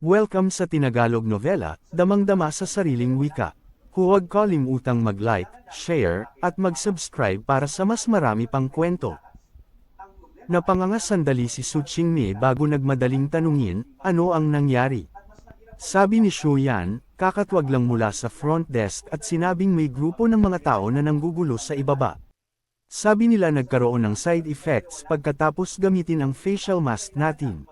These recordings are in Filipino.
Welcome sa Tinagalog Novela, damang-dama sa sariling wika. Huwag kalimutang mag-like, share, at mag-subscribe para sa mas marami pang kwento. Napangangasandali si Su Qingmei bago nagmadaling tanungin, ano ang nangyari. Sabi ni Xu Yan, kakatwag lang mula sa front desk at sinabing may grupo ng mga tao na nanggugulo sa ibaba. Sabi nila nagkaroon ng side effects pagkatapos gamitin ang facial mask natin.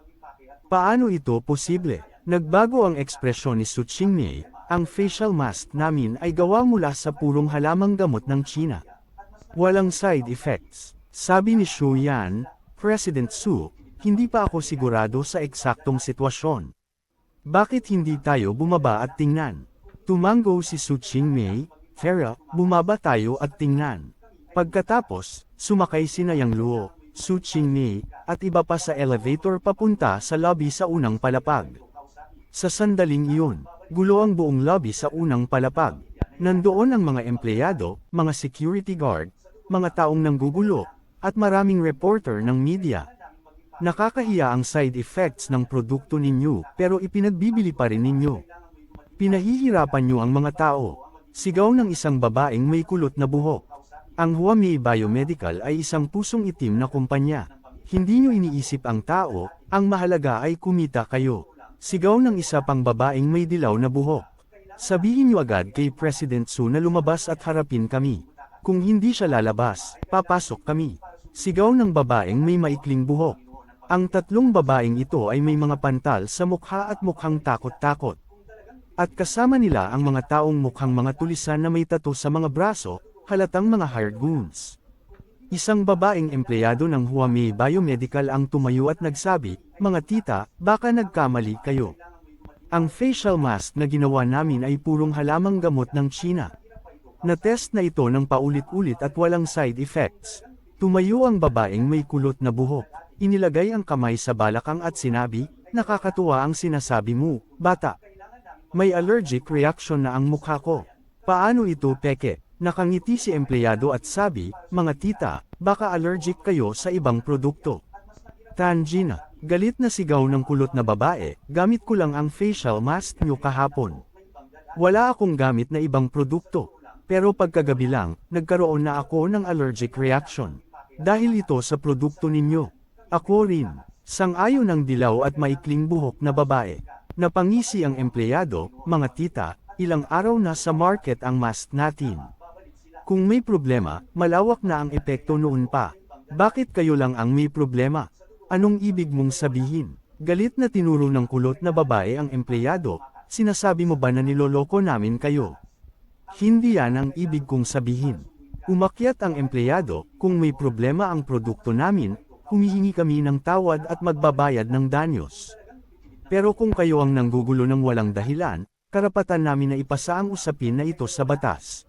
Paano ito posible? Nagbago ang ekspresyon ni Su Qingmei, ang facial mask namin ay gawa mula sa purong halamang gamot ng China. Walang side effects. Sabi ni Xu Yan, President Su, hindi pa ako sigurado sa eksaktong sitwasyon. Bakit hindi tayo bumaba at tingnan? Tumango si Su Qingmei, Tara, bumaba tayo at tingnan. Pagkatapos, sumakay sina Yang Luo, Su Qingmei, at iba pa sa elevator papunta sa lobby sa unang palapag. Sa sandaling iyon, gulo ang buong lobby sa unang palapag. Nandoon ang mga empleyado, mga security guard, mga taong nanggugulo, at maraming reporter ng media. Nakakahiya ang side effects ng produkto ninyo, pero ipinagbibili pa rin ninyo. Pinahihirapan nyo ang mga tao. Sigaw ng isang babaeng may kulot na buhok. Ang Huami Biomedical ay isang pusong itim na kumpanya. Hindi nyo iniisip ang tao, ang mahalaga ay kumita kayo. Sigaw ng isa pang babaeng may dilaw na buhok. Sabihin niyo agad kay President Su na lumabas at harapin kami. Kung hindi siya lalabas, papasok kami. Sigaw ng babaeng may maikling buhok. Ang tatlong babaeng ito ay may mga pantal sa mukha at mukhang takot-takot. At kasama nila ang mga taong mukhang mga tulisan na may tattoo sa mga braso, halatang mga hired goons. Isang babaeng empleyado ng Huami Biomedical ang tumayo at nagsabi, "Mga tita, baka nagkamali kayo. Ang facial mask na ginawa namin ay purong halamang gamot ng China. Na-test na ito ng paulit-ulit at walang side effects." Tumayo ang babaeng may kulot na buhok. Inilagay ang kamay sa balakang at sinabi, "Nakakatuwa ang sinasabi mo, bata. May allergic reaction na ang mukha ko. Paano ito peke?" Nakangiti si empleyado at sabi, "Mga tita, baka allergic kayo sa ibang produkto." Tanjina, galit na sigaw ng kulot na babae, "Gamit ko lang ang facial mask nyo kahapon. Wala akong gamit na ibang produkto. Pero pagkagabi lang, nagkaroon na ako ng allergic reaction. Dahil ito sa produkto ninyo. Ako rin." Sang-ayon ng dilaw at maikling buhok na babae. Napangisi ang empleyado, "Mga tita, ilang araw na sa market ang mask natin. Kung may problema, malawak na ang epekto noon pa. Bakit kayo lang ang may problema? Anong ibig mong sabihin?" Galit na tinuro ng kulot na babae ang empleyado, "Sinasabi mo ba na niloloko namin kayo? Hindi yan ang ibig kong sabihin." Umakyat ang empleyado, "Kung may problema ang produkto namin, humihingi kami ng tawad at magbabayad ng danyos. Pero kung kayo ang nanggugulo ng walang dahilan, karapatan namin na ipasa ang usapin na ito sa batas."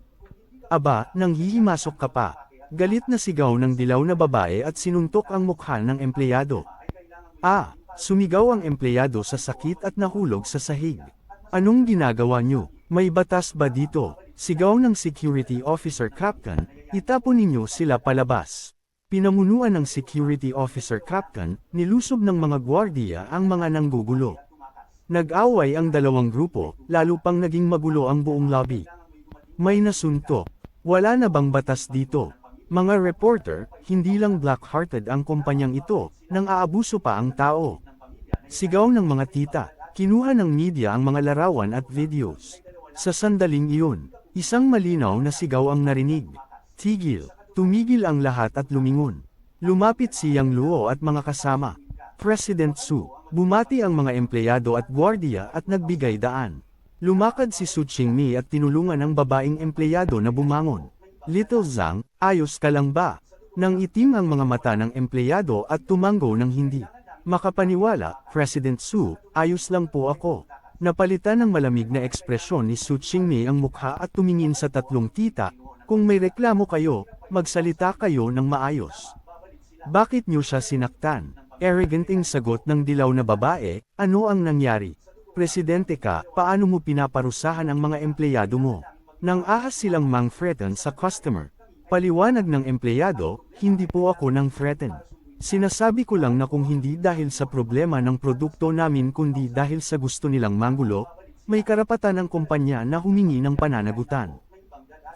"Aba, nanghihimasok ka pa." Galit na sigaw ng dilaw na babae at sinuntok ang mukha ng empleyado. Sumigaw ang empleyado sa sakit at nahulog sa sahig. "Anong ginagawa nyo? May batas ba dito?" Sigaw ng security officer captain, "Itapon ninyo sila palabas." Pinamunuan ng security officer captain, nilusob ng mga gwardiya ang mga nanggugulo. Nag-away ang dalawang grupo, lalo pang naging magulo ang buong lobby. May nasuntok. Wala na bang batas dito? Mga reporter, hindi lang black-hearted ang kumpanyang ito, nang aabuso pa ang tao. Sigaw ng mga tita, kinuha ng media ang mga larawan at videos. Sa sandaling iyon, isang malinaw na sigaw ang narinig. "Tigil!" Tumigil ang lahat at lumingon. Lumapit si Yang Luo at mga kasama. President Su, bumati ang mga empleyado at gwardiya at nagbigay daan. Lumakad si Su Qingmei at tinulungan ang babaeng empleyado na bumangon. "Little Zhang, ayos ka lang ba?" Nang itim ang mga mata ng empleyado at tumango ng hindi makapaniwala, "President Su, ayos lang po ako." Napalitan ng malamig na ekspresyon ni Su Qingmei ang mukha at tumingin sa tatlong tita, "Kung may reklamo kayo, magsalita kayo ng maayos. Bakit niyo siya sinaktan?" Arroganting sagot ng dilaw na babae, "Ano ang nangyari? Presidente ka, paano mo pinaparusahan ang mga empleyado mo?" Nang ahas silang mang-threaten sa customer. Paliwanag ng empleyado, "Hindi po ako nang threaten. Sinasabi ko lang na kung hindi dahil sa problema ng produkto namin kundi dahil sa gusto nilang manggulo, may karapatan ng kumpanya na humingi ng pananagutan.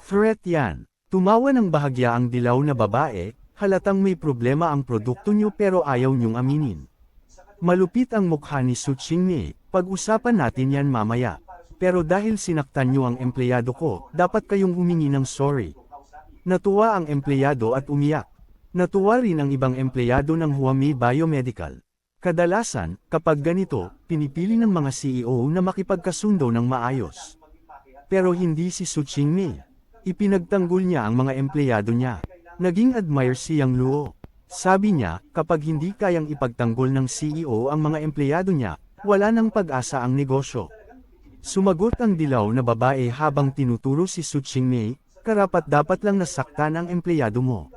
Threat yan. Tumawa ng bahagya ang dilaw na babae, halatang may problema ang produkto nyo pero ayaw nyong aminin. Malupit ang mukha ni Su Qingmei, pag-usapan natin yan mamaya. Pero dahil sinaktan nyo ang empleyado ko, dapat kayong humingi ng sorry. Natuwa ang empleyado at umiyak. Natuwa rin ang ibang empleyado ng Huami Biomedical. Kadalasan, kapag ganito, pinipili ng mga CEO na makipagkasundo ng maayos. Pero hindi si Su Qingmei. Ipinagtanggol niya ang mga empleyado niya. Naging admire si Yang Luo. Sabi niya, kapag hindi kayang ipagtanggol ng CEO ang mga empleyado niya, wala nang pag-asa ang negosyo. Sumagot ang dilaw na babae habang tinuturo si Su Qingmei, karapat-dapat lang nasaktan ang empleyado mo.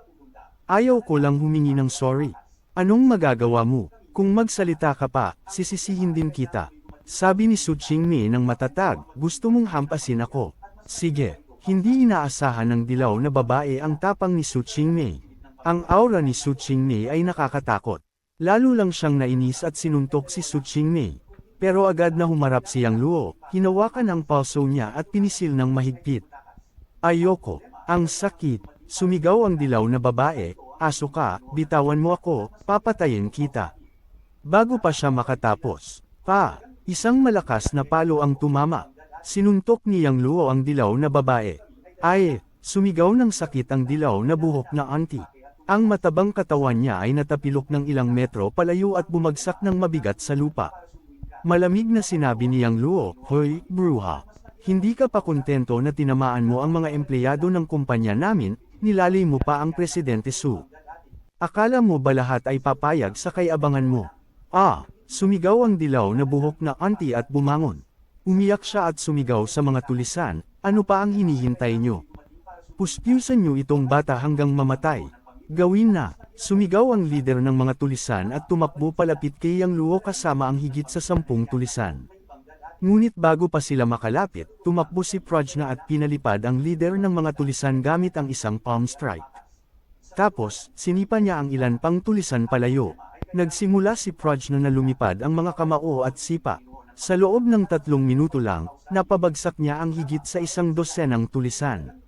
Ayaw ko lang humingi ng sorry. Anong magagawa mo? Kung magsalita ka pa, sisisihin din kita. Sabi ni Su Qingmei ng matatag, gusto mong hampasin ako. Sige. Hindi inaasahan ng dilaw na babae ang tapang ni Su Qingmei. Ang aura ni Su Qingmei ay nakakatakot. Lalo lang siyang nainis at sinuntok si Su Qingmei. Pero agad na humarap si Yang Luo, hinawakan ang palso niya at pinisil ng mahigpit. Ayoko, ang sakit, sumigaw ang dilaw na babae, aso ka, bitawan mo ako, papatayin kita. Bago pa siya makatapos, isang malakas na palo ang tumama. Sinuntok ni Yang Luo ang dilaw na babae. Ay, sumigaw ng sakit ang dilaw na buhok na auntie. Ang matabang katawan niya ay natapilok ng ilang metro palayo at bumagsak ng mabigat sa lupa. Malamig na sinabi ni Yang Luo, "Hoy, bruha. Hindi ka pa kontento na tinamaan mo ang mga empleyado ng kumpanya namin, nilalay mo pa ang Presidente Su. Akala mo ba lahat ay papayag sa kay-abangan mo?" Sumigaw ang dilaw na buhok na auntie at bumangon. Umiyak siya at sumigaw sa mga tulisan, ano pa ang hinihintay nyo? Puspyusan nyo itong bata hanggang mamatay. Gawin na, sumigaw ang lider ng mga tulisan at tumakbo palapit kay Yang Luo kasama ang higit sa 10 tulisan. Ngunit bago pa sila makalapit, tumakbo si Prajna at pinalipad ang lider ng mga tulisan gamit ang isang palm strike. Tapos, sinipa niya ang ilan pang tulisan palayo. Nagsimula si Prajna na lumipad ang mga kamao at sipa. Sa loob ng 3 minuto lang, napabagsak niya ang higit sa 100 tulisan.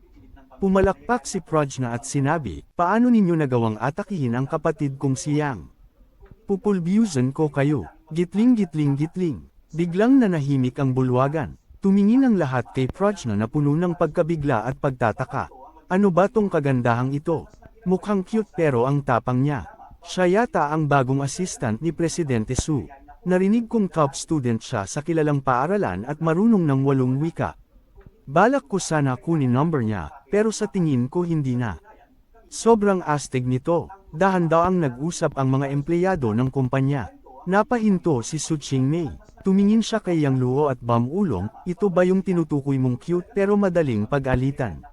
Pumalakpak si Prajna at sinabi, paano ninyo nagawang atakihin ang kapatid kong si Yang? Pupulbyusan ko kayo, gitling gitling gitling. Biglang nanahimik ang bulwagan. Tumingin ang lahat kay Prajna na puno ng pagkabigla at pagtataka. Ano ba tong kagandahang ito? Mukhang cute pero ang tapang niya. Siya yata ang bagong assistant ni Presidente Su. Narinig kong top student siya sa kilalang paaralan at marunong ng 8 wika. Balak ko sana kunin number niya, pero sa tingin ko hindi na. Sobrang astig nito, dahan-daang nag-usap ang mga empleyado ng kumpanya. Napahinto si Su Qingmei. Tumingin siya kay Yang Luo at Ulong, ito ba yung tinutukoy mong cute pero madaling pag-alitan?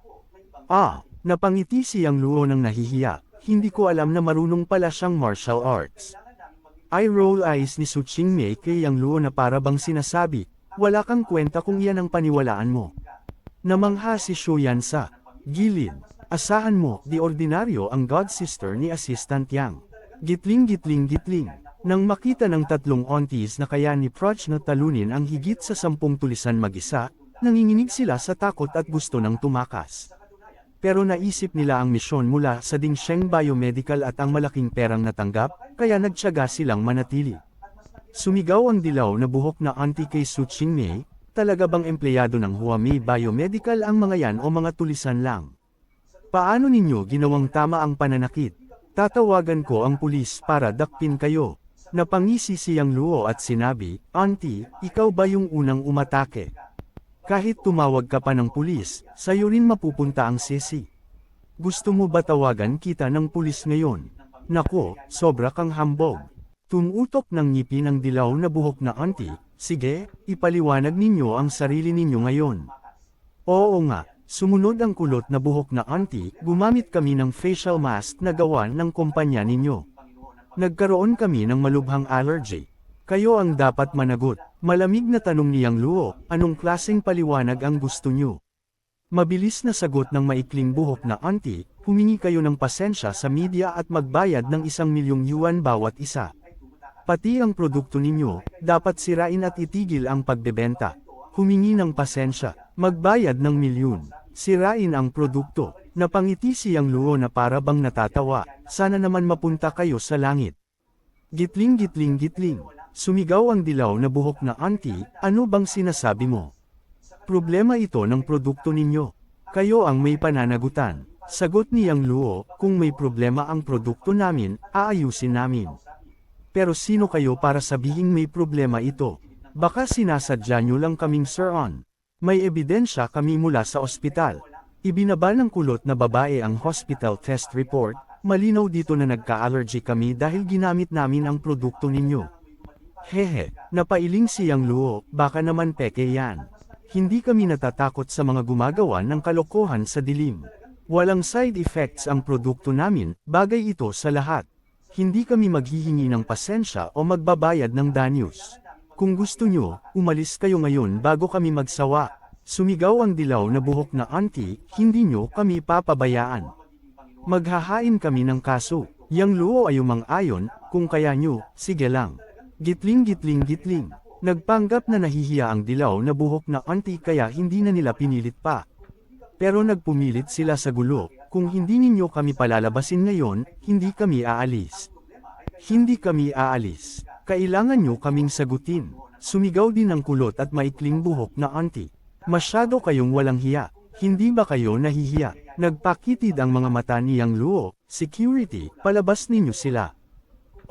Napangiti si Yang Luo ng nahihiya, hindi ko alam na marunong pala siyang martial arts. I roll eyes ni Su Qingmei kay Yang Luo na para bang sinasabi, wala kang kwenta kung iyan ang paniwalaan mo. Namangha si Shuyan sa gilid. Asahan mo, di ordinaryo ang god sister ni Assistant Yang. Gitling gitling gitling. Nang makita ng 3 aunties na kaya ni Prajna talunin ang higit sa 10 tulisan mag-isa, nanginginig sila sa takot at gusto ng tumakas. Pero naisip nila ang misyon mula sa Dingsheng Biomedical at ang malaking perang natanggap, kaya nagtiyaga silang manatili. Sumigaw ang dilaw na buhok na auntie kay Su Qingmei, talaga bang empleyado ng Huami Biomedical ang mga yan o mga tulisan lang? Paano ninyo ginawang tama ang pananakit? Tatawagan ko ang pulis para dakpin kayo. Napangisi si Yang Luo at sinabi, Auntie, ikaw ba yung unang umatake? Kahit tumawag ka pa ng pulis, sa'yo rin mapupunta ang sesi. Gusto mo ba tawagan kita ng pulis ngayon? Nako, sobra kang hambog. Tumutok ng ngipin ang dilaw na buhok na auntie, sige, ipaliwanag ninyo ang sarili ninyo ngayon. Oo nga, sumunod ang kulot na buhok na auntie, gumamit kami ng facial mask na gawa ng kumpanya ninyo. Nagkaroon kami ng malubhang allergy. Kayo ang dapat managot. Malamig na tanong ni Yang Luo, anong klaseng paliwanag ang gusto nyo? Mabilis na sagot ng maikling buhok na auntie, humingi kayo ng pasensya sa media at magbayad ng 1,000,000 yuan bawat isa. Pati ang produkto ninyo, dapat sirain at itigil ang pagbebenta. Humingi ng pasensya, magbayad ng milyon, sirain ang produkto. Napangiti siyang Luo na para bang natatawa, sana naman mapunta kayo sa langit. Gitling gitling gitling, sumigaw ang dilaw na buhok na auntie, ano bang sinasabi mo? Problema ito ng produkto ninyo. Kayo ang may pananagutan. Sagot niyang Luo, kung may problema ang produkto namin, aayusin namin. Pero sino kayo para sabihing may problema ito? Baka sinasadya nyo lang kaming sir-on. May ebidensya kami mula sa ospital. Ibinaba ng kulot na babae ang hospital test report, malinaw dito na nagka-allergy kami dahil ginamit namin ang produkto ninyo. Hehe, napailing siyang Luo, baka naman peke yan. Hindi kami natatakot sa mga gumagawa ng kalokohan sa dilim. Walang side effects ang produkto namin, bagay ito sa lahat. Hindi kami maghihingi ng pasensya o magbabayad ng danyos. Kung gusto nyo, umalis kayo ngayon bago kami magsawa. Sumigaw ang dilaw na buhok na auntie, hindi nyo kami papabayaan. Maghahain kami ng kaso. Yang Luo ay umang-ayon, kung kaya nyo, sige lang. Gitling gitling gitling. Nagpanggap na nahihiya ang dilaw na buhok na auntie kaya hindi na nila pinilit pa. Pero nagpumilit sila sa gulo, kung hindi ninyo kami palalabasin ngayon, hindi kami aalis. Hindi kami aalis. Kailangan nyo kaming sagutin. Sumigaw din ang kulot at maikling buhok na auntie. Masyado kayong walang hiya. Hindi ba kayo nahihiya? Nagpakitid ang mga mata niyang Luo, security, palabas ninyo sila.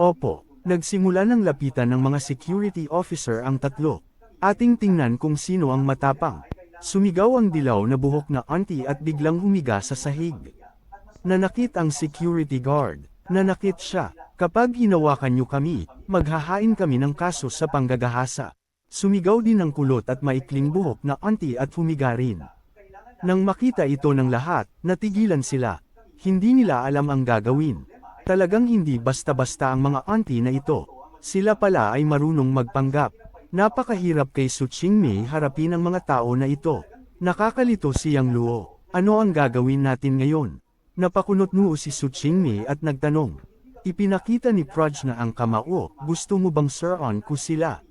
Opo, nagsimula ng lapitan ng mga security officer ang tatlo. Ating tingnan kung sino ang matapang. Sumigaw ang dilaw na buhok na auntie at biglang humiga sa sahig. Nanakit ang security guard. Nanakit siya. Kapag hinawakan nyo kami, maghahain kami ng kaso sa panggagahasa. Sumigaw din ang kulot at maikling buhok na auntie at humiga rin. Nang makita ito ng lahat, natigilan sila. Hindi nila alam ang gagawin. Talagang hindi basta-basta ang mga auntie na ito. Sila pala ay marunong magpanggap. Napakahirap kay Su Qingmei harapin ang mga tao na ito. Nakakalito siyang Luo. Ano ang gagawin natin ngayon? Napakunot-noo si Su Qingmei at nagtanong. Ipinakita ni Praj na ang kamao, gusto mo bang sir-on ko sila?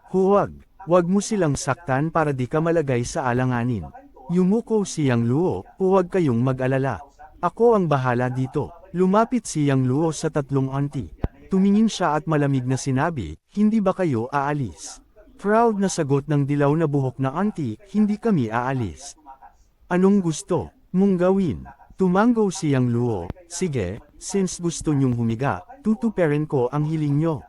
Huwag, wag mo silang saktan para di ka malagay sa alanganin. Yumuko siyang Luo, huwag kayong mag-alala. Ako ang bahala dito. Lumapit siyang Luo sa tatlong auntie. Tumingin siya at malamig na sinabi, hindi ba kayo aalis? Proud na sagot ng dilaw na buhok na auntie, hindi kami aalis. Anong gusto mong gawin? Tumanggo siyang Luo, sige, since gusto nyong humiga, tutuperin ko ang hiling nyo.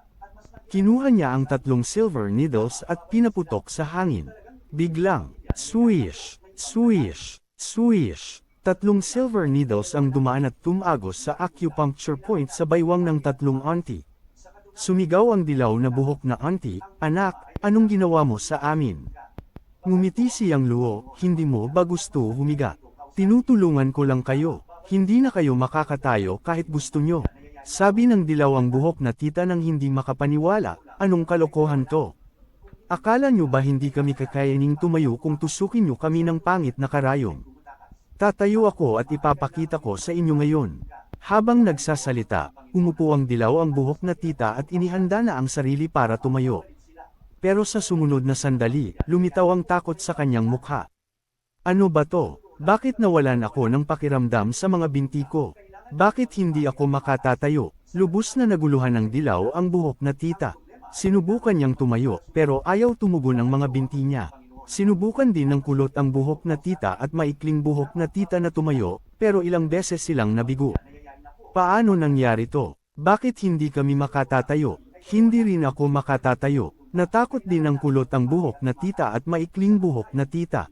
Kinuha niya ang tatlong silver needles at pinaputok sa hangin. Biglang, swish, swish, swish. Tatlong silver needles ang dumaan at tumagos sa acupuncture point sa baywang ng tatlong auntie. Sumigaw ang dilaw na buhok na auntie, anak, anong ginawa mo sa amin? Ngumiti siyang Luo, hindi mo ba gusto humiga? Tinutulungan ko lang kayo, hindi na kayo makakatayo kahit gusto nyo. Sabi ng dilaw ang buhok na tita nang hindi makapaniwala, anong kalokohan to? Akala nyo ba hindi kami kakayaning tumayo kung tusukin nyo kami ng pangit na karayom? Tatayo ako at ipapakita ko sa inyo ngayon. Habang nagsasalita, umupo ang dilaw ang buhok na tita at inihanda na ang sarili para tumayo. Pero sa sumunod na sandali, lumitaw ang takot sa kanyang mukha. Ano ba to? Bakit nawalan ako ng pakiramdam sa mga binti ko? Bakit hindi ako makatatayo? Lubos na naguluhan ng dilaw ang buhok na tita. Sinubukan niyang tumayo, pero ayaw tumugon ang mga binti niya. Sinubukan din ng kulot ang buhok na tita at maikling buhok na tita na tumayo, pero ilang beses silang nabigo. Paano nangyari to? Bakit hindi kami makatatayo? Hindi rin ako makatatayo. Natakot din ng kulot ang buhok na tita at maikling buhok na tita.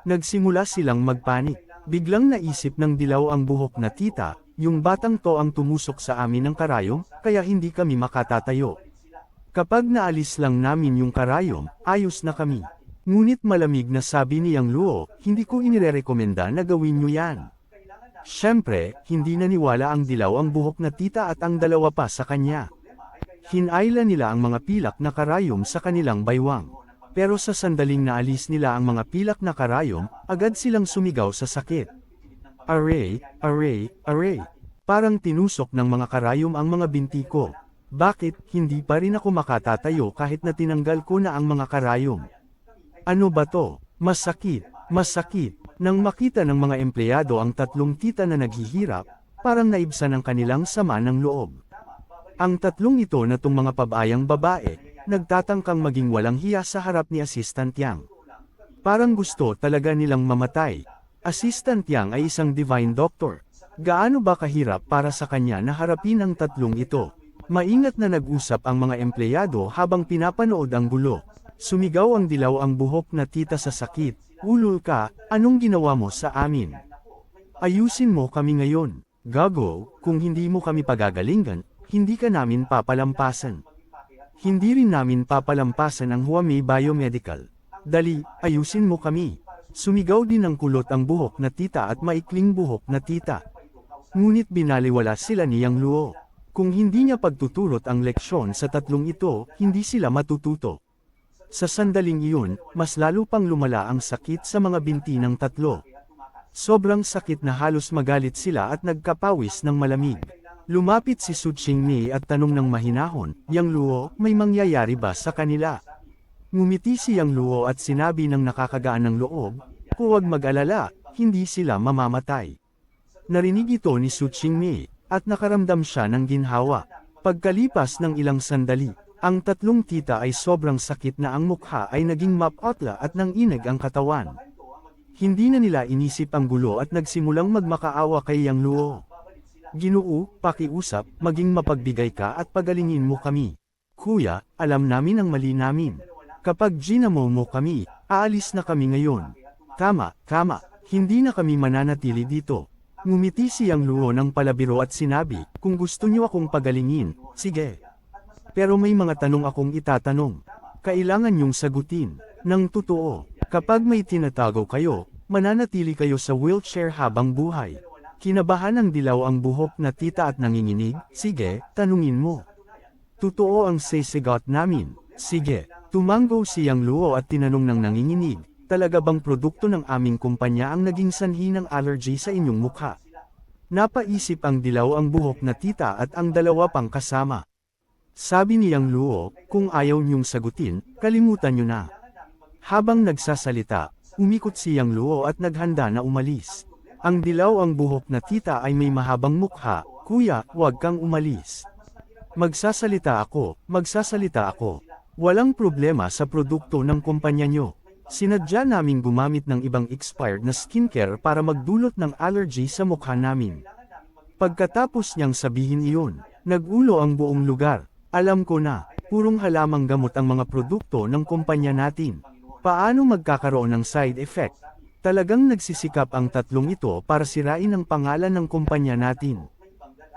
Nagsimula silang magpanik. Biglang naisip ng dilaw ang buhok na tita, yung batang to ang tumusok sa amin ng karayom, kaya hindi kami makatatayo. Kapag naalis lang namin yung karayom, ayos na kami. Ngunit malamig na sabi niyang Luo, hindi ko inirerekomenda na gawin nyo yan. Siyempre, hindi naniwala ang dilaw ang buhok na tita at ang dalawa pa sa kanya. Hinayla nila ang mga pilak na karayom sa kanilang baywang. Pero sa sandaling naalis nila ang mga pilak na karayom, agad silang sumigaw sa sakit. Aray, aray, aray. Parang tinusok ng mga karayom ang mga binti ko. Bakit, hindi pa rin ako makatatayo kahit na tinanggal ko na ang mga karayom? Ano ba to? Masakit, masakit. Nang makita ng mga empleyado ang tatlong tita na naghihirap, parang naibsan ang kanilang sama ng loob. Ang tatlong ito na tung mga pabayang babae, nagtatangkang maging walang hiya sa harap ni Assistant Yang. Parang gusto talaga nilang mamatay. Assistant Yang ay isang divine doctor. Gaano ba kahirap para sa kanya na harapin ang tatlong ito? Maingat na nag-usap ang mga empleyado habang pinapanood ang gulo. Sumigaw ang dilaw ang buhok na tita sa sakit. Ulol ka, anong ginawa mo sa amin? Ayusin mo kami ngayon. Gago, kung hindi mo kami pagagalingan, hindi ka namin papalampasan. Hindi rin namin papalampasan ang Huamei Biomedical. Dali, ayusin mo kami. Sumigaw din ng kulot ang buhok na tita at maikling buhok na tita. Ngunit binaliwala sila ni Yang Luo. Kung hindi niya pagtuturot ang leksyon sa tatlong ito, hindi sila matututo. Sa sandaling iyon, mas lalo pang lumala ang sakit sa mga binti ng tatlo. Sobrang sakit na halos magalit sila at nagkapawis ng malamig. Lumapit si Su Qingmei at tanong ng mahinahon, Yang Luo, may mangyayari ba sa kanila? Ngumiti si Yang Luo at sinabi ng nakakagaan ng loob, huwag mag-alala, hindi sila mamamatay. Narinig ito ni Su Qingmei, at nakaramdam siya ng ginhawa. Pagkalipas ng ilang sandali, ang tatlong tita ay sobrang sakit na ang mukha ay naging mapotla at nanginag ang katawan. Hindi na nila inisip ang gulo at nagsimulang magmakaawa kay Yang Luo. Ginoo, pakiusap, maging mapagbigay ka at pagalingin mo kami. Kuya, alam namin ang mali namin. Kapag ginamo mo kami, aalis na kami ngayon. Tama, hindi na kami mananatili dito. Ngumiti si Yang Luo ng palabiro at sinabi, kung gusto niyo akong pagalingin, sige. Pero may mga tanong akong itatanong. Kailangan niyong sagutin. Nang totoo, kapag may tinatago kayo, mananatili kayo sa wheelchair habang buhay. Kinabahan ng dilaw ang buhok na tita at nanginginig, sige, tanungin mo. Totoo ang sisigot namin, sige. Tumango si Yang Luo at tinanong ng nanginginig, talaga bang produkto ng aming kumpanya ang naging sanhi ng allergy sa inyong mukha? Napaisip ang dilaw ang buhok na tita at ang dalawa pang kasama. Sabi ni Yang Luo, kung ayaw niyong sagutin, kalimutan niyo na. Habang nagsasalita, umikot si Yang Luo at naghanda na umalis. Ang dilaw ang buhok na tita ay may mahabang mukha, kuya, huwag kang umalis. Magsasalita ako. Walang problema sa produkto ng kumpanya nyo. Sinadya naming gumamit ng ibang expired na skincare para magdulot ng allergy sa mukha namin. Pagkatapos niyang sabihin iyon, nagulo ang buong lugar. Alam ko na, purong halamang gamot ang mga produkto ng kumpanya natin. Paano magkakaroon ng side effect? Talagang nagsisikap ang tatlong ito para sirain ang pangalan ng kumpanya natin.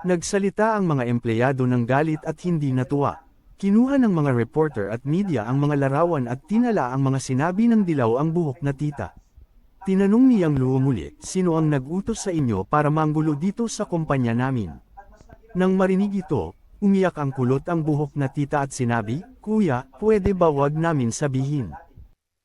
Nagsalita ang mga empleyado ng galit at hindi natuwa. Kinuha ng mga reporter at media ang mga larawan at tinala ang mga sinabi ng dilaw ang buhok na tita. Tinanong ni Yang Luo muli, sino ang nag-utos sa inyo para manggulo dito sa kumpanya namin? Nang marinig ito, umiyak ang kulot ang buhok na tita at sinabi, kuya, pwede ba wag namin sabihin?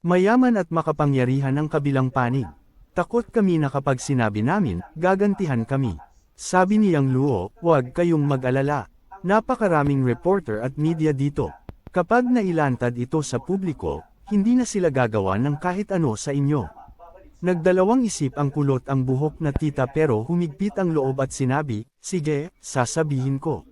Mayaman at makapangyarihan ang kabilang panig. Takot kami na kapag sinabi namin, gagantihan kami. Sabi ni Yang Luo, huwag kayong mag-alala. Napakaraming reporter at media dito. Kapag nailantad ito sa publiko, hindi na sila gagawa ng kahit ano sa inyo. Nagdalawang isip ang kulot ang buhok na tita pero humigpit ang loob at sinabi, sige, sasabihin ko.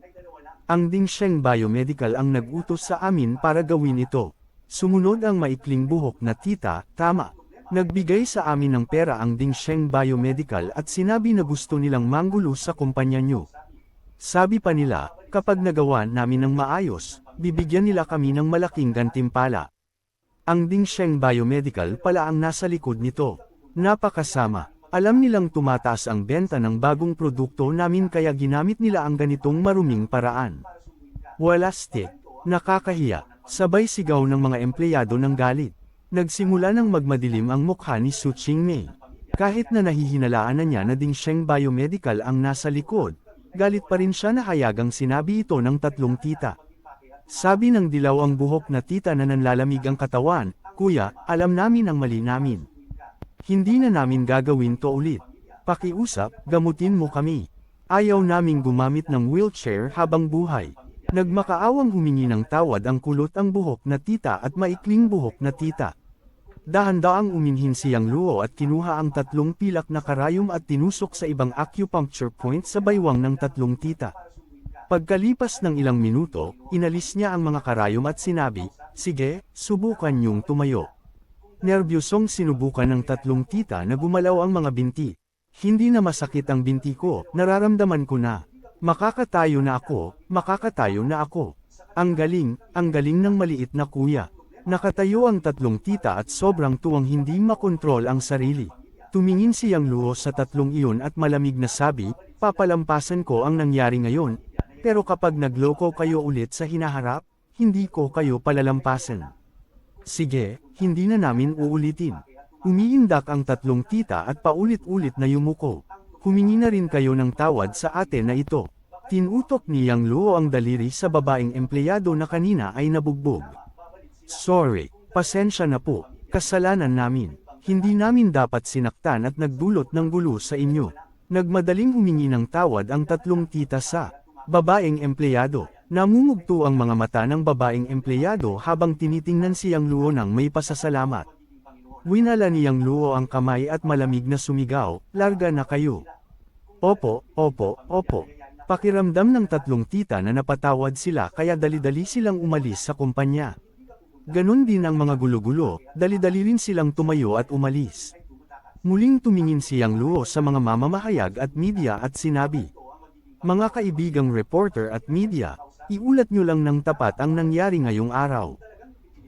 Ang Dingsheng Biomedical ang nag-utos sa amin para gawin ito. Sumunod ang maikling buhok na tita, tama. Nagbigay sa amin ng pera ang Dingsheng Biomedical at sinabi na gusto nilang manggulo sa kumpanya nyo. Sabi pa nila, kapag nagawa namin ng maayos, bibigyan nila kami ng malaking gantimpala. Ang Dingsheng Biomedical pala ang nasa likod nito. Napakasama. Alam nilang tumataas ang benta ng bagong produkto namin kaya ginamit nila ang ganitong maruming paraan. Walastik. Nakakahiya. Sabay sigaw ng mga empleyado ng galit. Nagsimula ng magmadilim ang mukha ni Su Qingmei. Kahit na nahihinalaan na niya na Dingsheng Biomedical ang nasa likod, galit pa rin siya na hayagang sinabi ito ng tatlong tita. Sabi ng dilaw ang buhok na tita na nanlalamig ang katawan, Kuya, alam namin ang mali namin. Hindi na namin gagawin to ulit. Pakiusap, gamutin mo kami. Ayaw naming gumamit ng wheelchair habang buhay. Nagmakaawang humingi ng tawad ang kulot ang buhok na tita at maikling buhok na tita. Dahan-daang uminhin si Yang Luo at kinuha ang 3 pilak na karayom at tinusok sa ibang acupuncture point sa baywang ng 3 tita. Pagkalipas ng ilang minuto, inalis niya ang mga karayom at sinabi, "Sige, subukan niyong tumayo." Nerbyosong sinubukan ng 3 tita na gumalaw ang mga binti. Hindi na masakit ang binti ko, nararamdaman ko na. Makakatayo na ako, makakatayo na ako. Ang galing ng maliit na kuya. Nakatayo ang 3 tita at sobrang tuwang hindi makontrol ang sarili. Tumingin si Yang Luo sa 3 iyon at malamig na sabi, "Papalampasan ko ang nangyari ngayon, pero kapag nagloko kayo ulit sa hinaharap, hindi ko kayo palalampasan." "Sige, hindi na namin uulitin." Umiindak ang 3 tita at paulit-ulit na yumuko. "Humingi na rin kayo ng tawad sa ate na ito." Tinutok ni Yang Luo ang daliri sa babaeng empleyado na kanina ay nabugbog. "Sorry, pasensya na po, kasalanan namin. Hindi namin dapat sinaktan at nagdulot ng gulo sa inyo." Nagmadaling humingi ng tawad ang 3 tita sa babaeng empleyado. Namumugto ang mga mata ng babaeng empleyado habang tinitingnan si Yang Luo ng may pasasalamat. Winala ni Yang Luo ang kamay at malamig na sumigaw, "Larga na kayo." "Opo, opo, opo." Pakiramdam ng 3 tita na napatawad sila kaya dali-dali silang umalis sa kumpanya. Ganon din ang mga gulo-gulo, dali-dali rin silang tumayo at umalis. Muling tumingin si Yang Luo sa mga mamamahayag at media at sinabi, "Mga kaibigang reporter at media, iulat nyo lang ng tapat ang nangyari ngayong araw.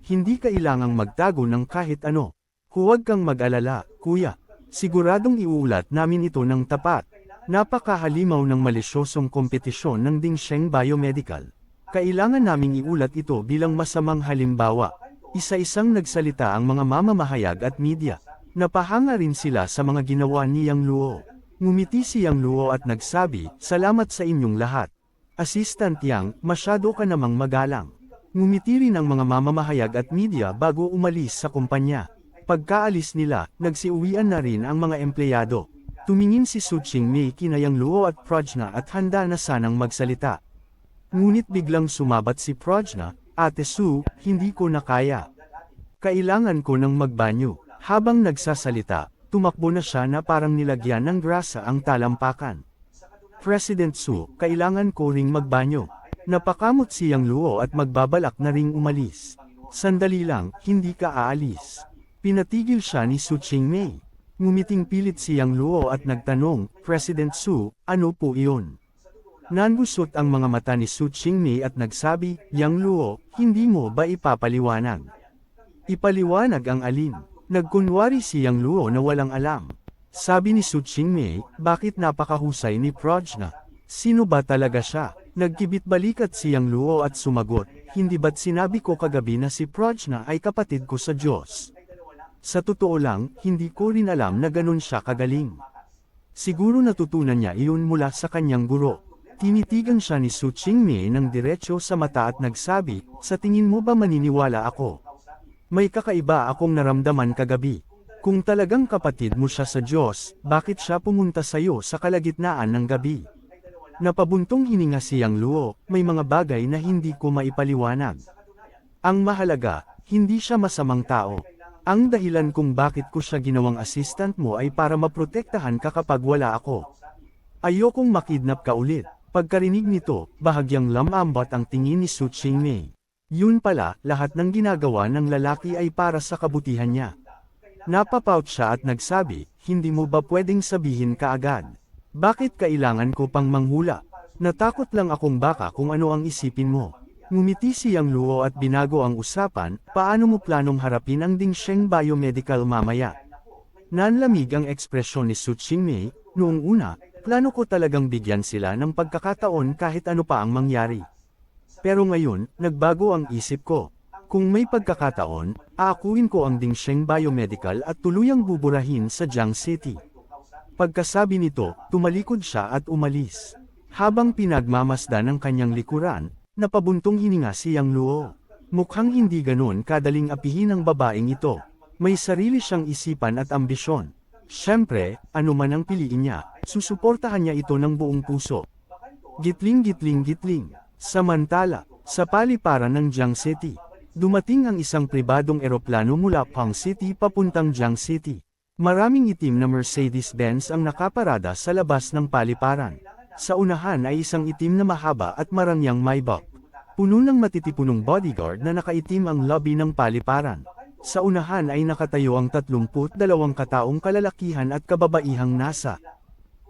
Hindi kailangang magtago ng kahit ano. Huwag kang mag-alala, kuya. Siguradong iulat namin ito ng tapat." Napakahalimaw ng malisyosong kompetisyon ng Dingsheng Biomedical. "Kailangan naming iulat ito bilang masamang halimbawa." Isa-isang nagsalita ang mga mamamahayag at media. Napahanga rin sila sa mga ginawa ni Yang Luo. Ngumiti si Yang Luo at nagsabi, "Salamat sa inyong lahat. Assistant Yang, masyado ka namang magalang." Ngumiti rin ang mga mamamahayag at media bago umalis sa kumpanya. Pagkaalis nila, nagsiuwian na rin ang mga empleyado. Tumingin si Su Qingmei kina Yang Luo at Prajna at handa na sanang magsalita. Ngunit biglang sumabat si Prajna, "Ate Su, hindi ko na kaya. Kailangan ko ng magbanyo." Habang nagsasalita, tumakbo na siya na parang nilagyan ng grasa ang talampakan. "President Su, kailangan ko ring magbanyo." Napakamot si Yang Luo at magbabalak na ring umalis. "Sandali lang, hindi ka aalis." Pinatigil siya ni Su Qingmei. Ngumiting pilit si Yang Luo at nagtanong, "President Su, ano po iyon?" Nanbusot ang mga mata ni Su Qingmei at nagsabi, "Yang Luo, hindi mo ba ipapaliwanag?" "Ipaliwanag ang alin?" Nagkunwari si Yang Luo na walang alam. Sabi ni Su Qingmei, "Bakit napakahusay ni Prajna? Sino ba talaga siya?" Nagkibit balikat si Yang Luo at sumagot, "Hindi ba't sinabi ko kagabi na si Prajna ay kapatid ko sa Diyos? Sa totoo lang, hindi ko rin alam na ganun siya kagaling. Siguro natutunan niya iyon mula sa kanyang guro." Tinitigan siya ni Su Qingmei ng diretso sa mata at nagsabi, "Sa tingin mo ba maniniwala ako? May kakaiba akong naramdaman kagabi. Kung talagang kapatid mo siya sa Diyos, bakit siya pumunta sa iyo sa kalagitnaan ng gabi?" Napabuntong hininga si Yang Luo, "May mga bagay na hindi ko maipaliwanag. Ang mahalaga, hindi siya masamang tao. Ang dahilan kung bakit ko siya ginawang assistant mo ay para maprotektahan ka kapag wala ako. Ayokong makidnap ka ulit." Pagkarinig nito, bahagyang lamambat ang tingin ni Su Qingmei. Yun pala, lahat ng ginagawa ng lalaki ay para sa kabutihan niya. Napapout siya at nagsabi, "Hindi mo ba pwedeng sabihin kaagad? Bakit kailangan ko pang manghula? Natakot lang akong baka kung ano ang isipin mo." Ngumiti si Yang Luo at binago ang usapan, "Paano mo planong harapin ang Dingsheng Biomedical mamaya?" Nanlamig ang ekspresyon ni Su Qingmei. "Noong una, plano ko talagang bigyan sila ng pagkakataon kahit ano pa ang mangyari. Pero ngayon, nagbago ang isip ko. Kung may pagkakataon, aakuin ko ang Dingsheng Biomedical at tuluyang buburahin sa Jiang City." Pagkasabi nito, tumalikod siya at umalis. Habang pinagmamasdan ng kanyang likuran, napabuntong hininga si Yang Luo. Mukhang hindi ganon kadaling apihin ang babaeng ito. May sarili siyang isipan at ambisyon. Siyempre, ano man ang piliin niya, susuportahan niya ito ng buong puso. Gitling gitling gitling. Samantala, sa paliparan ng Jiang City, dumating ang isang pribadong eroplano mula Pang City papuntang Jiang City. Maraming itim na Mercedes-Benz ang nakaparada sa labas ng paliparan. Sa unahan ay isang itim na mahaba at marangyang Maybach. Puno ng matitipunong bodyguard na nakaitim ang lobby ng paliparan. Sa unahan ay nakatayo ang 32 kataong kalalakihan at kababaihang nasa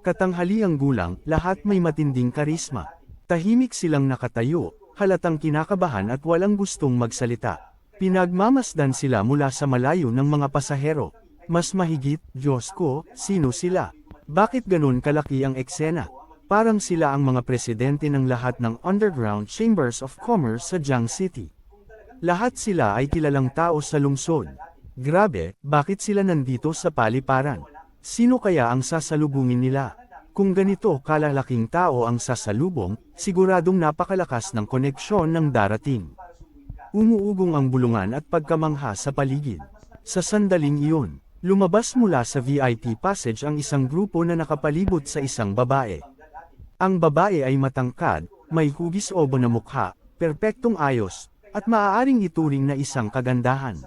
katanghaliang gulang, lahat may matinding karisma. Tahimik silang nakatayo, halatang kinakabahan at walang gustong magsalita. Pinagmamasdan sila mula sa malayo ng mga pasahero. Mas mahigit, Diyos ko, sino sila? Bakit ganun kalaki ang eksena? Parang sila ang mga presidente ng lahat ng underground chambers of commerce sa Jiang City. Lahat sila ay kilalang tao sa lungsod. Grabe, bakit sila nandito sa paliparan? Sino kaya ang sasalubungin nila? Kung ganito kalalaking tao ang sasalubong, siguradong napakalakas ng koneksyon ng darating. Umuugong ang bulungan at pagkamangha sa paligid. Sa sandaling iyon, lumabas mula sa VIP passage ang isang grupo na nakapalibot sa isang babae. Ang babae ay matangkad, may hugis obo na mukha, perpektong ayos, at maaaring ituring na isang kagandahan.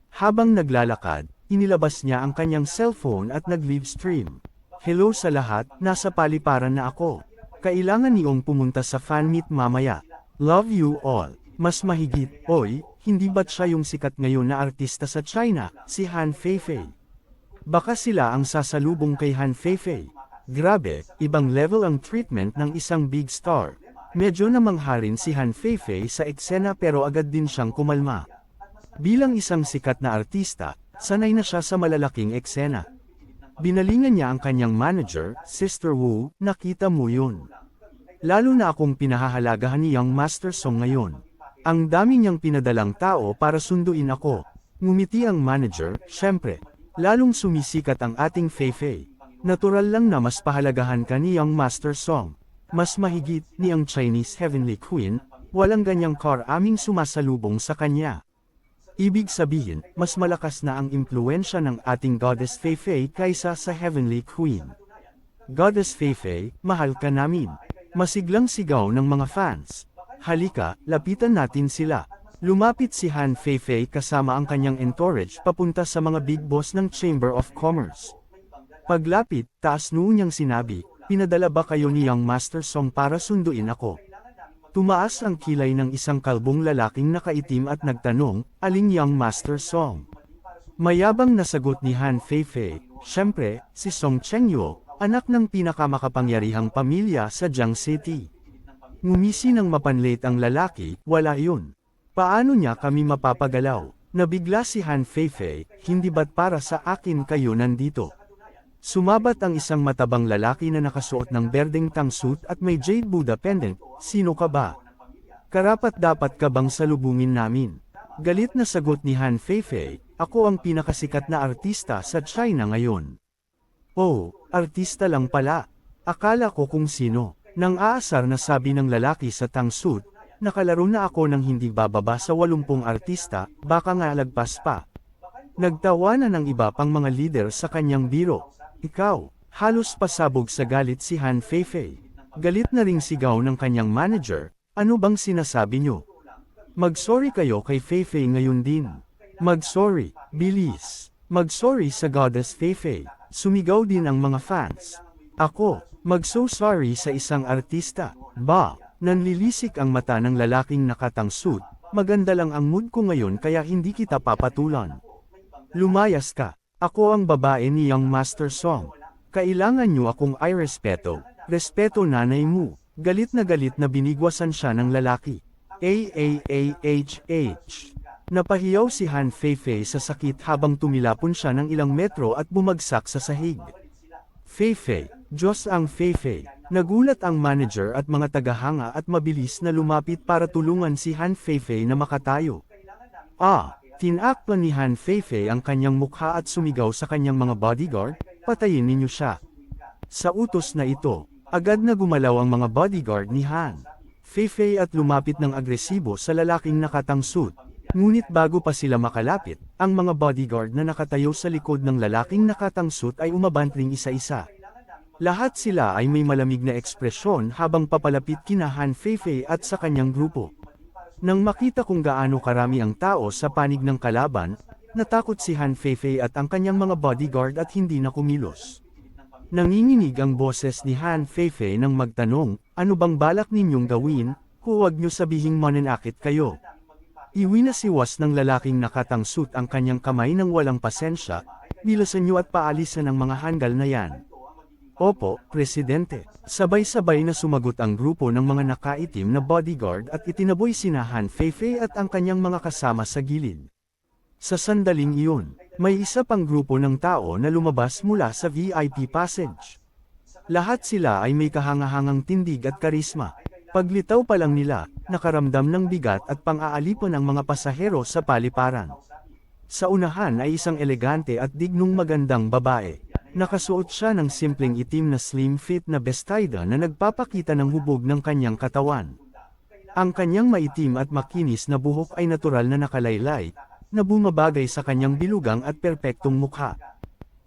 Habang naglalakad, inilabas niya ang kanyang cellphone at nag-live stream. Hello sa lahat, nasa paliparan na ako. Kailangan niyong pumunta sa fan meet mamaya. Love you all. Mas mahigit, oy, hindi ba't siya yung sikat ngayon na artista sa China, si Han Feifei? Baka sila ang sasalubong kay Han Feifei. Grabe, ibang level ang treatment ng isang big star. Medyo namangha rin si Han Feifei sa eksena pero agad din siyang kumalma. Bilang isang sikat na artista, sanay na siya sa malalaking eksena. Binalingan niya ang kanyang manager, Sister Wu, nakita mo yun. Lalo na akong pinahahalagahan niyang Master Song ngayon. Ang dami niyang pinadalang tao para sunduin ako. Ngumiti ang manager, syempre. Lalong sumisikat ang ating Feifei. Natural lang na mas pahalagahan ka niyang Master Song. Mas mahigit ni ang Chinese Heavenly Queen, walang ganyang car aming sumasalubong sa kanya. Ibig sabihin, mas malakas na ang impluensya ng ating Goddess Feifei kaysa sa Heavenly Queen. Goddess Feifei, mahal ka namin. Masiglang sigaw ng mga fans. Halika, lapitan natin sila. Lumapit si Han Feifei kasama ang kanyang entourage papunta sa mga big boss ng Chamber of Commerce. Paglapit, taas noo niyang sinabi, pinadala ba kayo niyang Master Song para sunduin ako? Tumaas ang kilay ng isang kalbong lalaking nakaitim at nagtanong, alin yang Master Song? Mayabang nasagot ni Han Feifei, syempre, si Song Chengyou, anak ng pinakamakapangyarihang pamilya sa Jiang City. Ngumisi ng mapanlate ang lalaki, wala yun. Paano niya kami mapapagalaw? Nabigla si Han Feifei, hindi ba't para sa akin kayo nandito? Sumabat ang isang matabang lalaki na nakasuot ng berdeng tangsuit at may jade Buddha pendant, sino ka ba? Karapat-dapat ka bang salubungin namin? Galit na sagot ni Han Feifei, ako ang pinakasikat na artista sa China ngayon. Oh, artista lang pala. Akala ko kung sino. Nang aasar na sabi ng lalaki sa tangsuit, nakalaro na ako ng hindi bababa sa 80 artista, baka nga lagpas pa. Nagtawa na ng iba pang mga leader sa kanyang biro. Ikaw, halos pasabog sa galit si Han Feifei. Galit na ring sigaw ng kanyang manager, ano bang sinasabi nyo? Mag-sorry kayo kay Feifei ngayon din. Mag-sorry, bilis. Mag-sorry sa Goddess Feifei. Sumigaw din ang mga fans. Ako, mag-so sorry sa isang artista. Ba, nanlilisik ang mata ng lalaking nakatangsuit, maganda lang ang mood ko ngayon kaya hindi kita papatulan. Lumayas ka. Ako ang babae ni Young Master Song. Kailangan nyo akong irespeto. Respeto nanay mo. Galit na binigwasan siya ng lalaki. Aahh. Napahiyaw si Han Feifei sa sakit habang tumilapon siya ng ilang metro at bumagsak sa sahig. Feifei, Diyos ang Feifei. Nagulat ang manager at mga tagahanga at mabilis na lumapit para tulungan si Han Feifei na makatayo. Tinakpan ni Han Feifei ang kanyang mukha at sumigaw sa kanyang mga bodyguard, patayin ninyo siya. Sa utos na ito, agad na gumalaw ang mga bodyguard ni Han Feifei at lumapit ng agresibo sa lalaking nakatangsuit. Ngunit bago pa sila makalapit, ang mga bodyguard na nakatayo sa likod ng lalaking nakatangsuit ay umabantring isa-isa. Lahat sila ay may malamig na ekspresyon habang papalapit kina Han Feifei at sa kanyang grupo. Nang makita kung gaano karami ang tao sa panig ng kalaban, natakot si Han Feifei at ang kanyang mga bodyguard at hindi na kumilos. Nanginginig ang boses ni Han Feifei nang magtanong, ano bang balak ninyong gawin? Huwag niyo sabihing mananakit kayo. Iwinasiwas ng lalaking nakatangsuit ang kanyang kamay ng walang pasensya, bilasan niyo at paalisan ang mga handgal na yan. Opo, Presidente. Sabay-sabay na sumagot ang grupo ng mga nakaitim na bodyguard at itinaboy sina Han Feifei at ang kanyang mga kasama sa gilid. Sa sandaling iyon, may isa pang grupo ng tao na lumabas mula sa VIP passage. Lahat sila ay may kahangahangang tindig at karisma. Paglitaw pa lang nila, nakaramdam ng bigat at pang-aalipan ang mga pasahero sa paliparan. Sa unahan ay isang elegante at dignong magandang babae. Nakasuot siya ng simpleng itim na slim fit na bestida na nagpapakita ng hubog ng kanyang katawan. Ang kanyang maitim at makinis na buhok ay natural na nakalaylay, na bumabagay sa kanyang bilugang at perpektong mukha.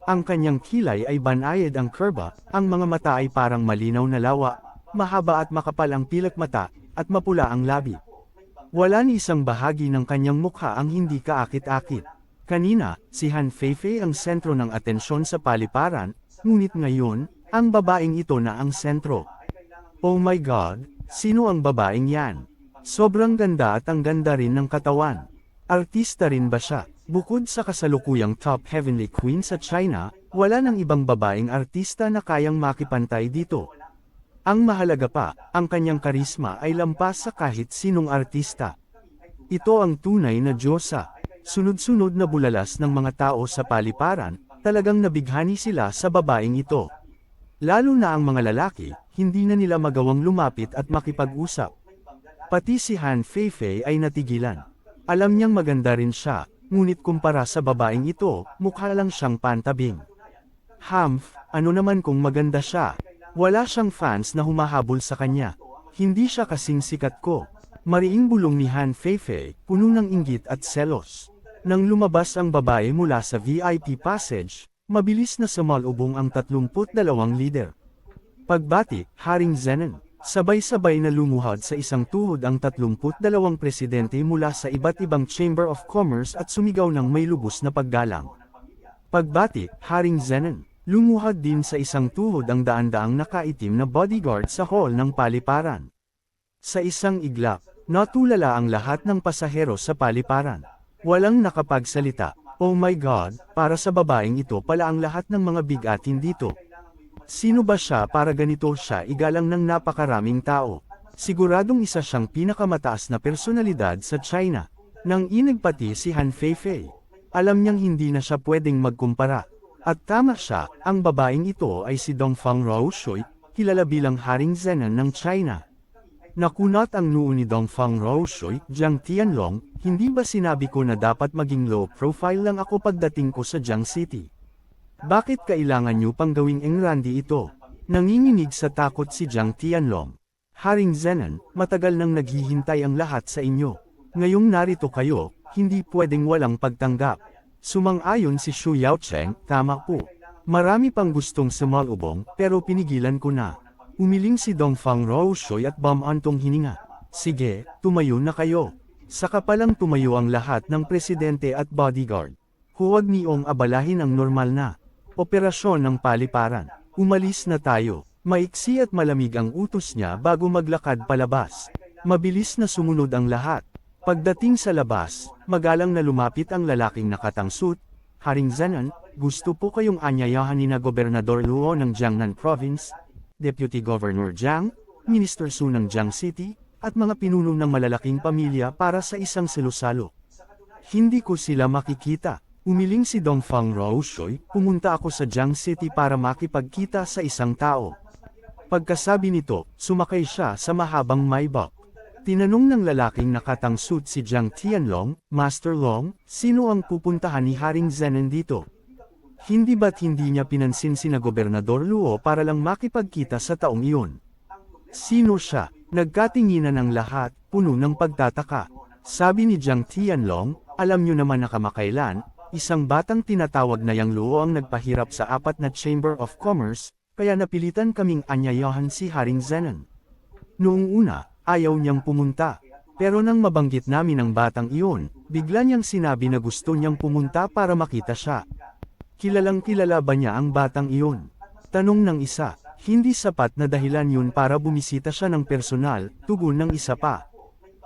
Ang kanyang kilay ay banayad ang kurba, ang mga mata ay parang malinaw na lawa, mahaba at makapal ang pilak mata, at mapula ang labi. Wala ni isang bahagi ng kanyang mukha ang hindi kaakit-akit. Kanina, si Han Feifei ang sentro ng atensyon sa paliparan, ngunit ngayon, ang babaeng ito na ang sentro. Oh my God, sino ang babaeng yan? Sobrang ganda at ang ganda rin ng katawan. Artista rin ba siya? Bukod sa kasalukuyang top heavenly queen sa China, wala nang ibang babaeng artista na kayang makipantay dito. Ang mahalaga pa, ang kanyang karisma ay lampas sa kahit sinong artista. Ito ang tunay na diyosa. Sunod-sunod na bulalas ng mga tao sa paliparan, talagang nabighani sila sa babaeng ito. Lalo na ang mga lalaki, hindi na nila magawang lumapit at makipag-usap. Pati si Han Feifei ay natigilan. Alam niyang maganda rin siya, ngunit kumpara sa babaeng ito, mukha lang siyang pantabing. Humph, ano naman kung maganda siya? Wala siyang fans na humahabol sa kanya. Hindi siya kasing sikat ko. Mariing bulong ni Han Feifei, puno ng inggit at selos. Nang lumabas ang babae mula sa VIP passage, mabilis na sumalubong ang 32 lider. Pagbati, Haring Zenon, sabay-sabay na lumuhod sa isang tuhod ang 32 presidente mula sa iba't ibang Chamber of Commerce at sumigaw ng may lubos na paggalang. Pagbati, Haring Zenon, lumuhod din sa isang tuhod ang daan-daang nakaitim na bodyguard sa hall ng paliparan. Sa isang iglap, natulala ang lahat ng pasahero sa paliparan. Walang nakapagsalita. Oh my God, para sa babaeng ito pala ang lahat ng mga bigatin dito. Sino ba siya para ganito siya igalang ng napakaraming tao? Siguradong isa siyang pinakamataas na personalidad sa China. Nang inagpati si Han Feifei, alam niyang hindi na siya pwedeng magkumpara. At tama siya, ang babaeng ito ay si Dongfang Raoshui, kilala bilang Haring Zenon ng China. Nakunat ang noo ni Dongfang Raoshui, Jiang Tianlong, hindi ba sinabi ko na dapat maging low profile lang ako pagdating ko sa Jiang City? Bakit kailangan niyo pang gawing engrandi ito? Nanginginig sa takot si Jiang Tianlong. Haring Zenon, matagal nang naghihintay ang lahat sa inyo. Ngayong narito kayo, hindi pwedeng walang pagtanggap. Sumang-ayon si Xu Yaocheng, tama po. Marami pang gustong sumalubong, pero pinigilan ko na. Umiling si Dongfang Raoshui at bumantong hininga. Sige, tumayo na kayo. Saka palang tumayo ang lahat ng presidente at bodyguard. Huwag niyong abalahin ang normal na operasyon ng paliparan. Umalis na tayo. Maiksi at malamig ang utos niya bago maglakad palabas. Mabilis na sumunod ang lahat. Pagdating sa labas, magalang na lumapit ang lalaking nakatangsuit. Haring Zenon, gusto po kayong anyayahan ni na Gobernador Luo ng Jiangnan Province, Deputy Governor Jiang, Minister Su ng Jiang City, at mga pinuno ng malalaking pamilya para sa isang selusalo. Hindi ko sila makikita. Umiling si Dongfang Raoshui, pumunta ako sa Jiang City para makipagkita sa isang tao. Pagkasabi nito, sumakay siya sa mahabang Maybach. Tinanong ng lalaking nakatangsuit si Jiang Tianlong, Master Long, sino ang pupuntahan ni Haring Zenon dito? Hindi ba't hindi niya pinansin sina Gobernador Luo para lang makipagkita sa taong iyon? Sino siya? Nagkatinginan ang lahat, puno ng pagtataka. Sabi ni Jiang Tianlong, alam nyo naman na kamakailan, isang batang tinatawag na Yang Luo ang nagpahirap sa 4 na Chamber of Commerce, kaya napilitan kaming anyayahan si Haring Zenon. Noong una, ayaw niyang pumunta. Pero nang mabanggit namin ang batang iyon, bigla niyang sinabi na gusto niyang pumunta para makita siya. Kilalang kilala ba niya ang batang iyon? Tanong ng isa, hindi sapat na dahilan yun para bumisita siya ng personal, tugon ng isa pa.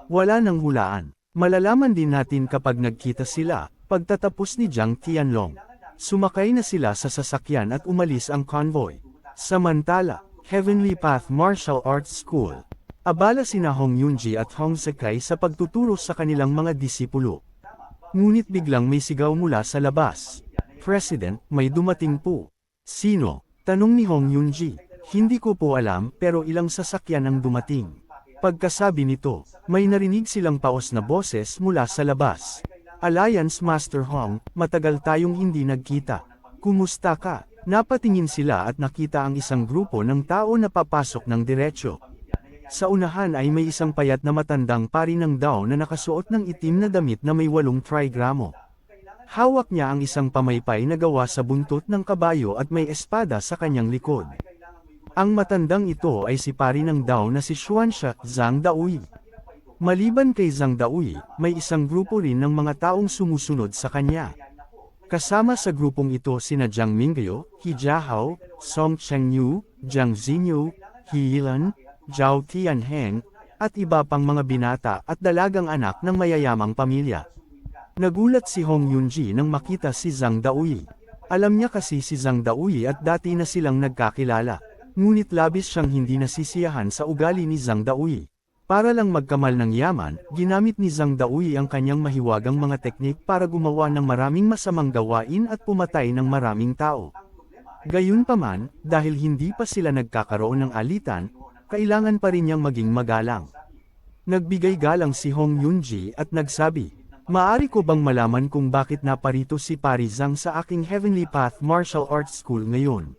Wala nang hulaan. Malalaman din natin kapag nagkita sila, pagtatapos ni Jiang Tianlong. Sumakay na sila sa sasakyan at umalis ang convoy. Samantala, Heavenly Path Martial Arts School. Abala sina Hong Yunji at Hong Zekai sa pagtuturo sa kanilang mga disipulo. Ngunit biglang may sigaw mula sa labas. President, may dumating po. Sino? Tanong ni Hong Yunji. Hindi ko po alam pero ilang sasakyan ang dumating. Pagkasabi nito, may narinig silang paos na boses mula sa labas. Alliance Master Hong, matagal tayong hindi nagkita. Kumusta ka? Napatingin sila at nakita ang isang grupo ng tao na papasok ng diretsyo. Sa unahan ay may isang payat na matandang pari ng Dao na nakasuot ng itim na damit na may 8 trigramo. Hawak niya ang isang pamaypay na gawa sa buntot ng kabayo at may espada sa kanyang likod. Ang matandang ito ay si pari ng Dao na si Xuanxia, Zhang Daoyi. Maliban kay Zhang Daoyi, may isang grupo rin ng mga taong sumusunod sa kanya. Kasama sa grupong ito sina Jiang Mingyo, He Jiahao, Song Chengyu, Jiang Xinyu, He Yilan, Zhao Tianheng, at iba pang mga binata at dalagang anak ng mayayamang pamilya. Nagulat si Hong Yunji nang makita si Zhang Daoyi. Alam niya kasi si Zhang Daoyi at dati na silang nagkakilala, ngunit labis siyang hindi nasisiyahan sa ugali ni Zhang Daoyi. Para lang magkamal ng yaman, ginamit ni Zhang Daoyi ang kanyang mahiwagang mga teknik para gumawa ng maraming masamang gawain at pumatay ng maraming tao. Gayunpaman, dahil hindi pa sila nagkakaroon ng alitan, kailangan pa rin niyang maging magalang. Nagbigay galang si Hong Yunji at nagsabi, "Maari ko bang malaman kung bakit naparito si Pari Zhang sa aking Heavenly Path Martial Arts School ngayon?"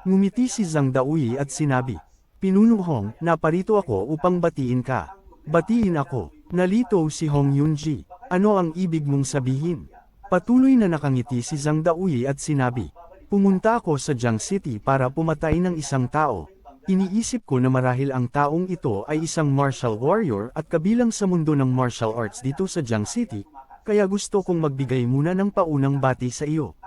Ngumiti si Zhang Daoyi at sinabi, "Pinuno Hong, naparito ako upang batiin ka." "Batiin ako?" Nalito si Hong Yunji. "Ano ang ibig mong sabihin?" Patuloy na nakangiti si Zhang Daoyi at sinabi, "Pumunta ako sa Jiang City para pumatay ng isang tao. Iniisip ko na marahil ang taong ito ay isang martial warrior at kabilang sa mundo ng martial arts dito sa Jiang City, kaya gusto kong magbigay muna ng paunang bati sa iyo."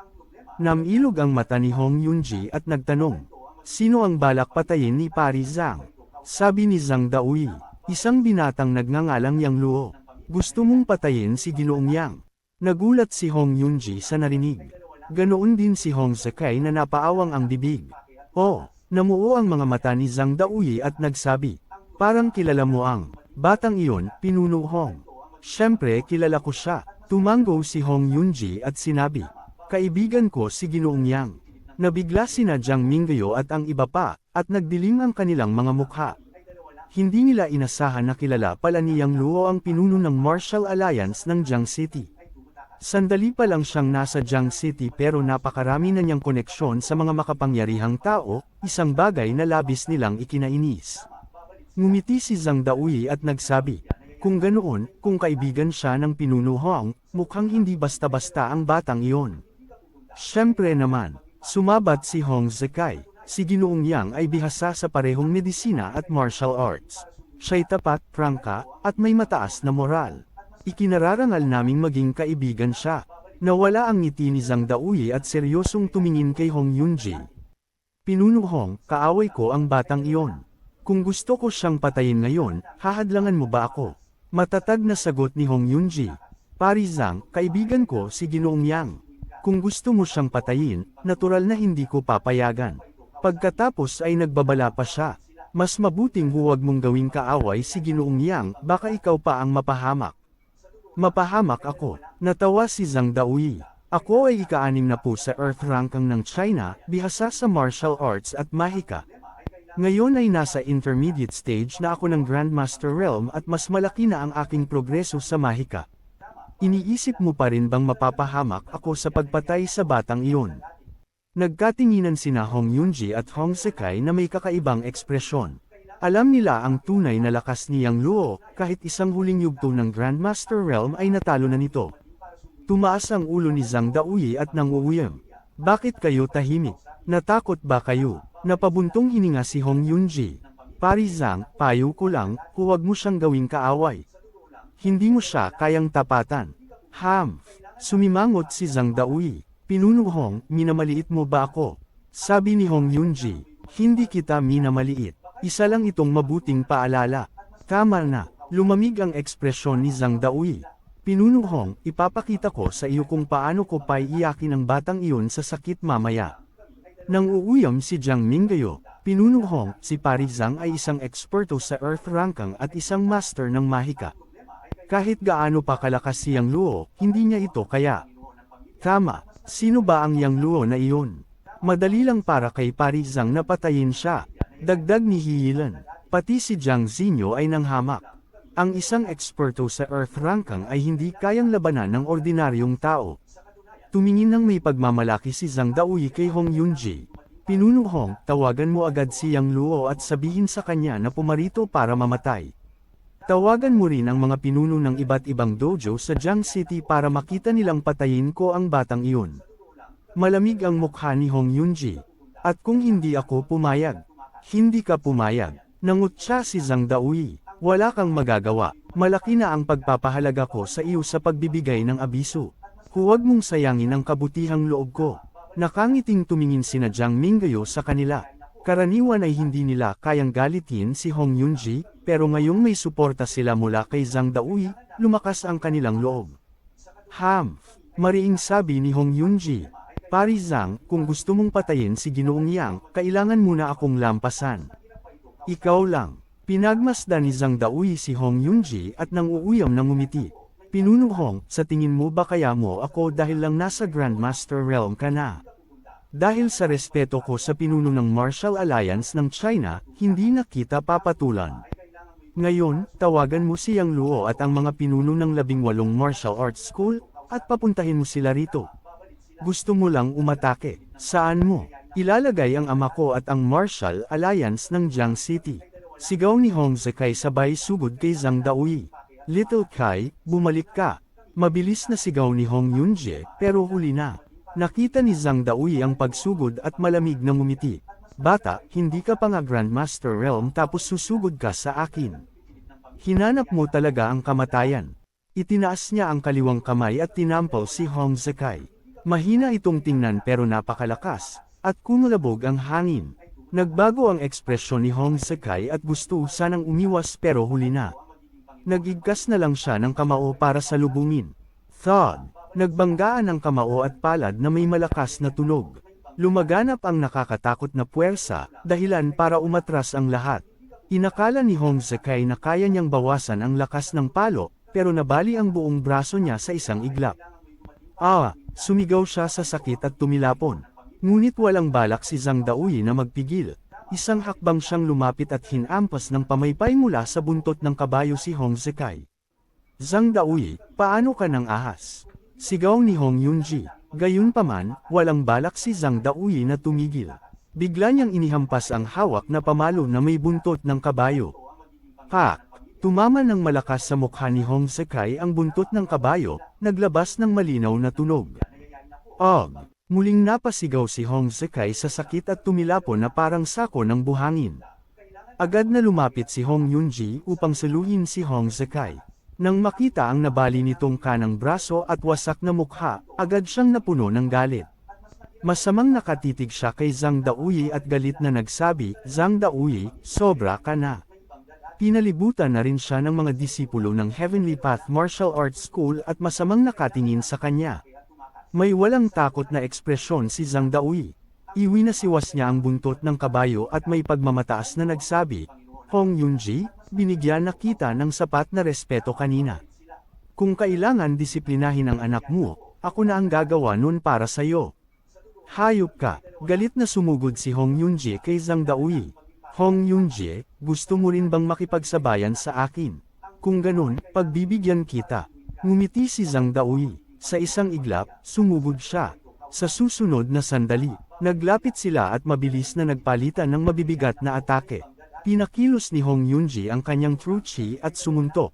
Namilog ang mata ni Hong Yunji at nagtanong, "Sino ang balak patayin ni Pari Zhang?" Sabi ni Zhang Daoyi, "Isang binatang nagngangalang Yang Luo. Gusto mong patayin si Ginoong Yang." Nagulat si Hong Yunji sa narinig. Ganoon din si Hong Zekai na napaawang ang bibig. "Oh." Namuo ang mga mata ni Zhang Daoyi at nagsabi, "Parang kilala mo ang batang iyon, Pinuno Hong." "Siyempre kilala ko siya." Tumango si Hong Yunji at sinabi, "Kaibigan ko si Ginoong Yang." Nabigla sina Jiang Mingyo at ang iba pa, at nagdilim ang kanilang mga mukha. Hindi nila inasahan na kilala pala ni Yang Luo ang pinuno ng Martial Alliance ng Jiang City. Sandali pa lang siyang nasa Jiang City pero napakarami na niyang koneksyon sa mga makapangyarihang tao, isang bagay na labis nilang ikinainis. Ngumiti si Zhang Daoyi at nagsabi, "Kung ganoon, kung kaibigan siya ng Pinuno Hong, mukhang hindi basta-basta ang batang iyon." Siyempre naman, sumabat si Hong Zekai, "Si Ginoong Yang ay bihasa sa parehong medisina at martial arts. Siya'y tapat, prangka, at may mataas na moral. Ikinararangal naming maging kaibigan siya." Nawala ang ngiti ni Zhang Daoyi at seryosong tumingin kay Hong Yunji. "Pinuno Hong, kaaway ko ang batang iyon. Kung gusto ko siyang patayin ngayon, hahadlangan mo ba ako?" Matatag na sagot ni Hong Yunji. "Pari Zhang, kaibigan ko si Ginoong Yang. Kung gusto mo siyang patayin, natural na hindi ko papayagan." Pagkatapos ay nagbabala pa siya, "Mas mabuting huwag mong gawing kaaway si Ginoong Yang, baka ikaw pa ang mapahamak." "Mapahamak ako." Natawa si Zhang Daoyi. "Ako ay ika-6 na po sa Earth ranking ng China, bihasa sa martial arts at mahika. Ngayon ay nasa intermediate stage na ako ng Grandmaster Realm at mas malaki na ang aking progreso sa mahika. Iniisip mo pa rin bang mapapahamak ako sa pagpatay sa batang iyon?" Nagkatinginan sina Hong Yunji at Hong Zekai na may kakaibang ekspresyon. Alam nila ang tunay na lakas ni Yang Luo, kahit isang huling yugto ng Grandmaster Realm ay natalo na nito. Tumaas ang ulo ni Zhang Daoyi at nanguuyam. Bakit kayo tahimik? Natakot ba kayo? Napabuntong hininga si Hong Yunji. Pari Zhang, payo ko lang, huwag mo siyang gawing kaaway. Hindi mo siya kayang tapatan. Sumimangot si Zhang Daoyi. Pinuno Hong, minamaliit mo ba ako? Sabi ni Hong Yunji, hindi kita minamaliit. Isa lang itong mabuting paalala. Tama na, lumamig ang ekspresyon ni Zhang Daoyi. Pinuno Hong, ipapakita ko sa iyo kung paano ko paiiyakin ang batang iyon sa sakit mamaya. Nang uuyam si Jiang Minggayo, Pinuno Hong, si Pari Zhang ay isang eksperto sa Earth Rankang at isang master ng mahika. Kahit gaano pa kalakas si Yang Luo, hindi niya ito kaya. Tama, sino ba ang Yang Luo na iyon? Madali lang para kay Pari Zhang na patayin siya. Dagdag ni Hiyilan, pati si Jiang Zinyo ay nanghamak. Ang isang eksperto sa Earth Rankang ay hindi kayang labanan ng ordinaryong tao. Tumingin ng may pagmamalaki si Zhang Daoyi kay Hong Yunji. Pinuno Hong, tawagan mo agad si Yang Luo at sabihin sa kanya na pumarito para mamatay. Tawagan mo rin ang mga pinuno ng iba't ibang dojo sa Jiang City para makita nilang patayin ko ang batang iyon. Malamig ang mukha ni Hong Yunji. At kung hindi ako pumayag? Hindi ka pumayag. Nangutya si Zhang Daoyi. Wala kang magagawa. Malaki na ang pagpapahalaga ko sa iyo sa pagbibigay ng abiso. Huwag mong sayangin ang kabutihang loob ko. Nakangiting tumingin sina Jiang Minggayo sa kanila. Karaniwan ay hindi nila kayang galitin si Hong Yunji, pero ngayong may suporta sila mula kay Zhang Daoyi, lumakas ang kanilang loob. Mariing sabi ni Hong Yunji. Pari Zhang, kung gusto mong patayin si Ginoong Yang, kailangan muna akong lampasan. Ikaw lang. Pinagmasdan ni Zhang Daoyi si Hong Yunji at nanguuyam ng ngumiti. Pinuno Hong, sa tingin mo ba kaya mo ako dahil lang nasa Grandmaster Realm ka na? Dahil sa respeto ko sa pinuno ng Martial Alliance ng China, hindi na kita papatulan. Ngayon, tawagan mo si Yang Luo at ang mga pinuno ng 18 martial arts school, at papuntahin mo sila rito. Gusto mo lang umatake. Saan mo? Ilalagay ang ama ko at ang Martial Alliance ng Jiang City. Sigaw ni Hong Zekai sabay sugod kay Zhang Daoyi. Little Kai, bumalik ka. Mabilis na sigaw ni Hong Yunji, pero huli na. Nakita ni Zhang Daoyi ang pagsugod at malamig na ngumiti. Bata, hindi ka pa nga Grandmaster Realm tapos susugod ka sa akin. Hinanap mo talaga ang kamatayan. Itinaas niya ang kaliwang kamay at tinampal si Hong Zekai. Mahina itong tingnan pero napakalakas, at kumulabog ang hangin. Nagbago ang ekspresyon ni Hong Zekai at gusto sanang umiwas pero huli na. Nagigkas na lang siya ng kamao para salubungin. Thud! Nagbanggaan ang kamao at palad na may malakas na tunog. Lumaganap ang nakakatakot na puwersa, dahilan para umatras ang lahat. Inakala ni Hong Zekai na kaya niyang bawasan ang lakas ng palo, pero nabali ang buong braso niya sa isang iglap. Sumigaw siya sa sakit at tumilapon. Ngunit walang balak si Zhang Daoyi na magpigil. Isang hakbang siyang lumapit at hinampas ng pamaypay mula sa buntot ng kabayo si Hong Zekai. Zhang Daoyi, paano ka nang ahas? Sigaw ni Hong Yunji. Gayunpaman, walang balak si Zhang Daoyi na tumigil. Bigla niyang inihampas ang hawak na pamalo na may buntot ng kabayo. Tumama ng malakas sa mukha ni Hong Zekai ang buntot ng kabayo, naglabas ng malinaw na tunog. Muling napasigaw si Hong Zekai sa sakit at tumilapon na parang sako ng buhangin. Agad na lumapit si Hong Yunji upang saluhin si Hong Zekai. Nang makita ang nabali nitong kanang braso at wasak na mukha, agad siyang napuno ng galit. Masamang nakatitig siya kay Zhang Daoyi at galit na nagsabi, Zhang Daoyi, sobra ka na. Pinalibutan na rin siya ng mga disipulo ng Heavenly Path Martial Arts School at masamang nakatingin sa kanya. May walang takot na ekspresyon si Zhang Daoyi. Iwinasiwas niya ang buntot ng kabayo at may pagmamataas na nagsabi, Hong Yunji, binigyan na kita ng sapat na respeto kanina. Kung kailangan disiplinahin ang anak mo, ako na ang gagawa nun para sa'yo. Hayop ka, galit na sumugod si Hong Yunji kay Zhang Daoyi. Hong Yunji, gusto mo rin bang makipagsabayan sa akin? Kung ganun, pagbibigyan kita. Ngumiti si Zhang Daoyi. Sa isang iglap, sumugod siya. Sa susunod na sandali, naglapit sila at mabilis na nagpalitan ng mabibigat na atake. Pinakilos ni Hong Yunji ang kanyang true chi at sumuntok.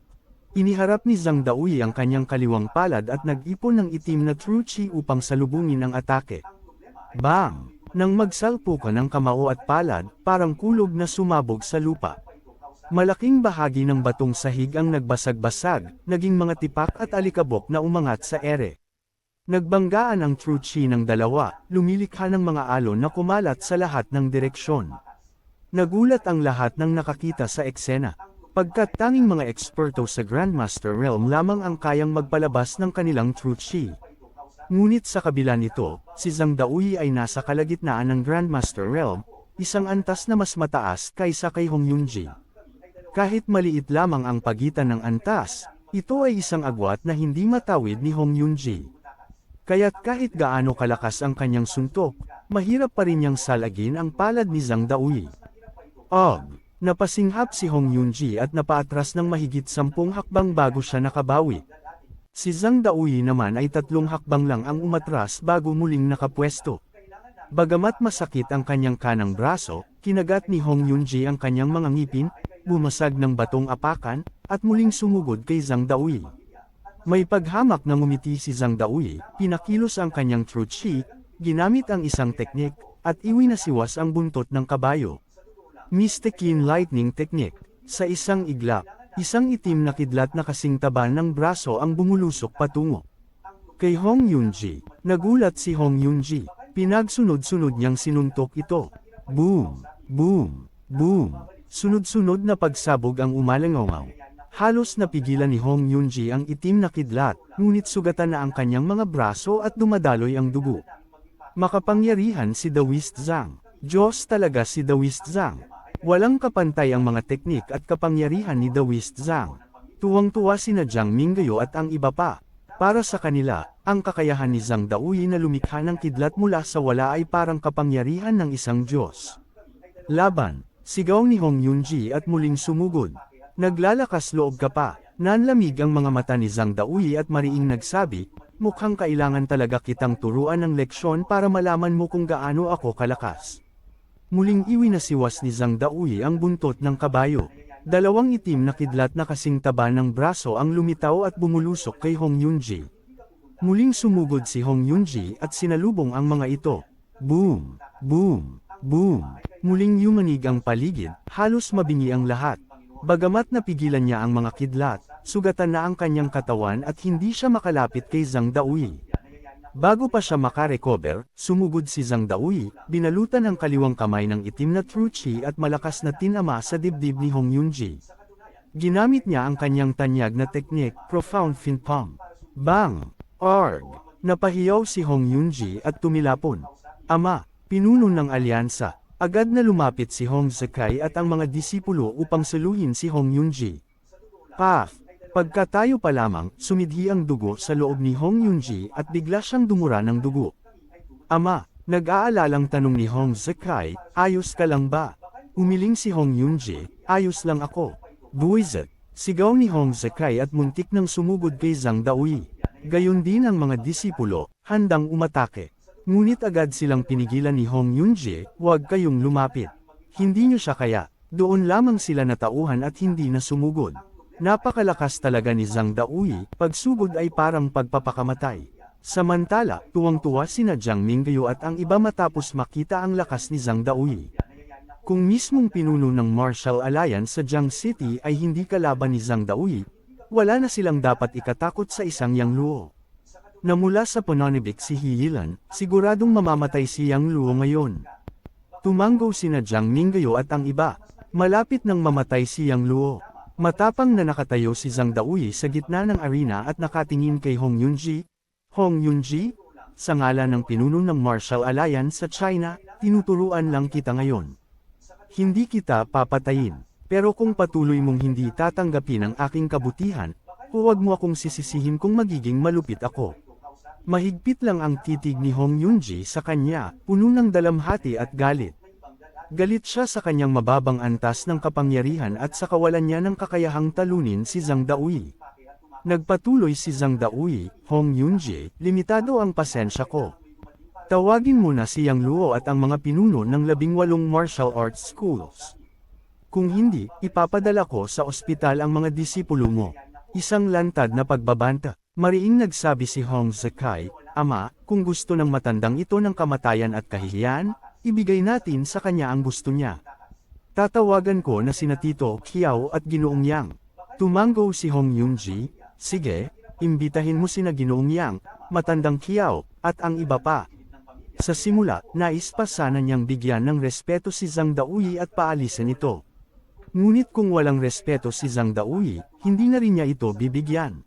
Iniharap ni Zhang Daoyi ang kanyang kaliwang palad at nag-ipon ng itim na true chi upang salubungin ang atake. Bang! Nang magsalpukan ng kamao at palad, parang kulog na sumabog sa lupa. Malaking bahagi ng batong sahig ang nagbasag-basag, naging mga tipak at alikabok na umangat sa ere. Nagbanggaan ang true chi ng dalawa, lumilikha ng mga alon na kumalat sa lahat ng direksyon. Nagulat ang lahat ng nakakita sa eksena. Pagkat tanging mga eksperto sa Grandmaster Realm lamang ang kayang magpalabas ng kanilang true chi. Ngunit sa kabila nito, si Zhang Daoyi ay nasa kalagitnaan ng Grandmaster Realm, isang antas na mas mataas kaysa kay Hong Yunji. Kahit maliit lamang ang pagitan ng antas, ito ay isang agwat na hindi matawid ni Hong Yunji. Kaya't kahit gaano kalakas ang kanyang suntok, mahirap pa rin niyang salagin ang palad ni Zhang Daoyi. Napasinghap si Hong Yunji at napaatras ng mahigit 10 hakbang bago siya nakabawi. Si Zhang Daoyi naman ay 3 hakbang lang ang umatras bago muling nakapwesto. Bagamat masakit ang kanyang kanang braso, kinagat ni Hong Yunji ang kanyang mga ngipin, bumasag ng batong apakan, at muling sumugod kay Zhang Daoyi. May paghamak na ngumiti si Zhang Daoyi, pinakilos ang kanyang true chi, ginamit ang isang teknik, at iwinasiwas ang buntot ng kabayo. Mystikin Lightning Technique. Sa isang iglap, isang itim na kidlat na kasing taba ng braso ang bumulusok patungo kay Hong Yunji. Nagulat si Hong Yunji. Pinagsunod-sunod niyang sinuntok ito. Boom! Boom! Boom! Sunod-sunod na pagsabog ang umalangaw. Halos napigilan ni Hong Yunji ang itim na kidlat, ngunit sugatan na ang kanyang mga braso at dumadaloy ang dugo. Makapangyarihan si Daoist Zhang. Diyos talaga si Daoist Zhang. Walang kapantay ang mga teknik at kapangyarihan ni Daoist Zhang. Tuwang-tuwa sina Jiang Mingyo at ang iba pa. Para sa kanila, ang kakayahan ni Zhang Daoyi na lumikha ng kidlat mula sa wala ay parang kapangyarihan ng isang Diyos. Laban, sigaw ni Hong Yunji at muling sumugod. Naglalakas loob ka pa. Nanlamig ang mga mata ni Zhang Daoyi at mariing nagsabi, mukhang kailangan talaga kitang turuan ng leksyon para malaman mo kung gaano ako kalakas. Muling iwinasiwas ni Zhang Daoyi ang buntot ng kabayo. 2 itim na kidlat na kasing taba ng braso ang lumitaw at bumulusok kay Hong Yunji. Muling sumugod si Hong Yunji at sinalubong ang mga ito. Boom! Boom! Boom! Muling yumanig ang paligid, halos mabingi ang lahat. Bagamat napigilan niya ang mga kidlat, sugatan na ang kanyang katawan at hindi siya makalapit kay Zhang Daoyi. Bago pa siya makarecover, sumugod si Zhang Daoyi, binalutan ang kaliwang kamay ng itim na true chi at malakas na tinama sa dibdib ni Hong Yunji. Ginamit niya ang kanyang tanyag na teknik, Profound Fin Palm. Bang! Arg! Napahiyaw si Hong Yunji at tumilapon. Ama, pinuno ng alyansa. Agad na lumapit si Hong Zekai at ang mga disipulo upang saluhin si Hong Yunji. Paf! Pagkatayo pa lamang, sumidhi ang dugo sa loob ni Hong Yunji at bigla siyang dumura ng dugo. Ama, nag-aalalang tanong ni Hong Zekai, ayos ka lang ba? Umiling si Hong Yunji, ayos lang ako. Buwisit! Sigaw ni Hong Zekai at muntik nang sumugod kay Zhang Daoyi. Gayon din ang mga disipulo, handang umatake. Ngunit agad silang pinigilan ni Hong Yunji, huwag kayong lumapit. Hindi niyo siya kaya, doon lamang sila natauhan at hindi na sumugod. Napakalakas talaga ni Zhang Daoyi, pagsugod ay parang pagpapakamatay. Samantala, tuwang-tuwa sina Jiang Mingyo at ang iba matapos makita ang lakas ni Zhang Daoyi. Kung mismong pinuno ng Martial Alliance sa Jiang City ay hindi kalaban ni Zhang Daoyi, wala na silang dapat ikatakot sa isang Yang Luo. Na mula sa pananibik si He Yilan, siguradong mamamatay si Yang Luo ngayon. Tumanggo sina Jiang Mingyo at ang iba, malapit nang mamatay si Yang Luo. Matapang na nakatayo si Zhang Daoyi sa gitna ng arena at nakatingin kay Hong Yunji. Hong Yunji, sa ngalan ng pinuno ng Martial Alliance sa China, tinuturuan lang kita ngayon. Hindi kita papatayin, pero kung patuloy mong hindi tatanggapin ang aking kabutihan, huwag mo akong sisisihin kung magiging malupit ako. Mahigpit lang ang titig ni Hong Yunji sa kanya, puno ng dalamhati at galit. Galit siya sa kanyang mababang antas ng kapangyarihan at sa kawalan niya ng kakayahang talunin si Zhang Daoyi. Nagpatuloy si Zhang Daoyi, Hong Yunji, limitado ang pasensya ko. Tawagin mo na si Yang Luo at ang mga pinuno ng 18 martial arts schools. Kung hindi, ipapadala ko sa ospital ang mga disipulo mo. Isang lantad na pagbabanta. Mariing nagsabi si Hong Zekai, Ama, kung gusto ng matandang ito ng kamatayan at kahihiyan, ibigay natin sa kanya ang gusto niya. Tatawagan ko na sina Tito Kiao at Ginoong Yang. Tumango si Hong Yunji, sige, imbitahin mo sina Ginoong Yang, matandang Kiao, at ang iba pa. Sa simula, nais pa sana niyang bigyan ng respeto si Zhang Daoyi at paalisin ito. Ngunit kung walang respeto si Zhang Daoyi, hindi na rin niya ito bibigyan.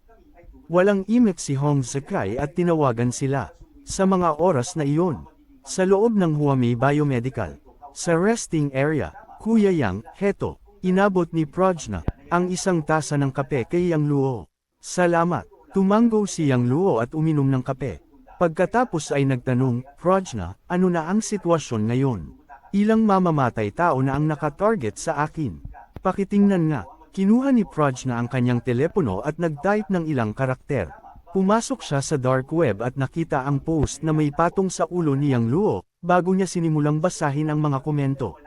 Walang imik si Hong Zekai at tinawagan sila. Sa mga oras na iyon, sa loob ng Huamei Biomedical, sa resting area, Kuya Yang, heto, inabot ni Prajna, ang isang tasa ng kape kay Yang Luo. Salamat, tumango si Yang Luo at uminom ng kape. Pagkatapos ay nagtanong, Prajna, ano na ang sitwasyon ngayon? Ilang mamamatay tao na ang nakatarget sa akin? Pakitingnan nga. Kinuha ni Prajna ang kanyang telepono at nag-type ng ilang karakter. Pumasok siya sa dark web at nakita ang post na may patong sa ulo ni Yang Luo, bago niya sinimulang basahin ang mga komento.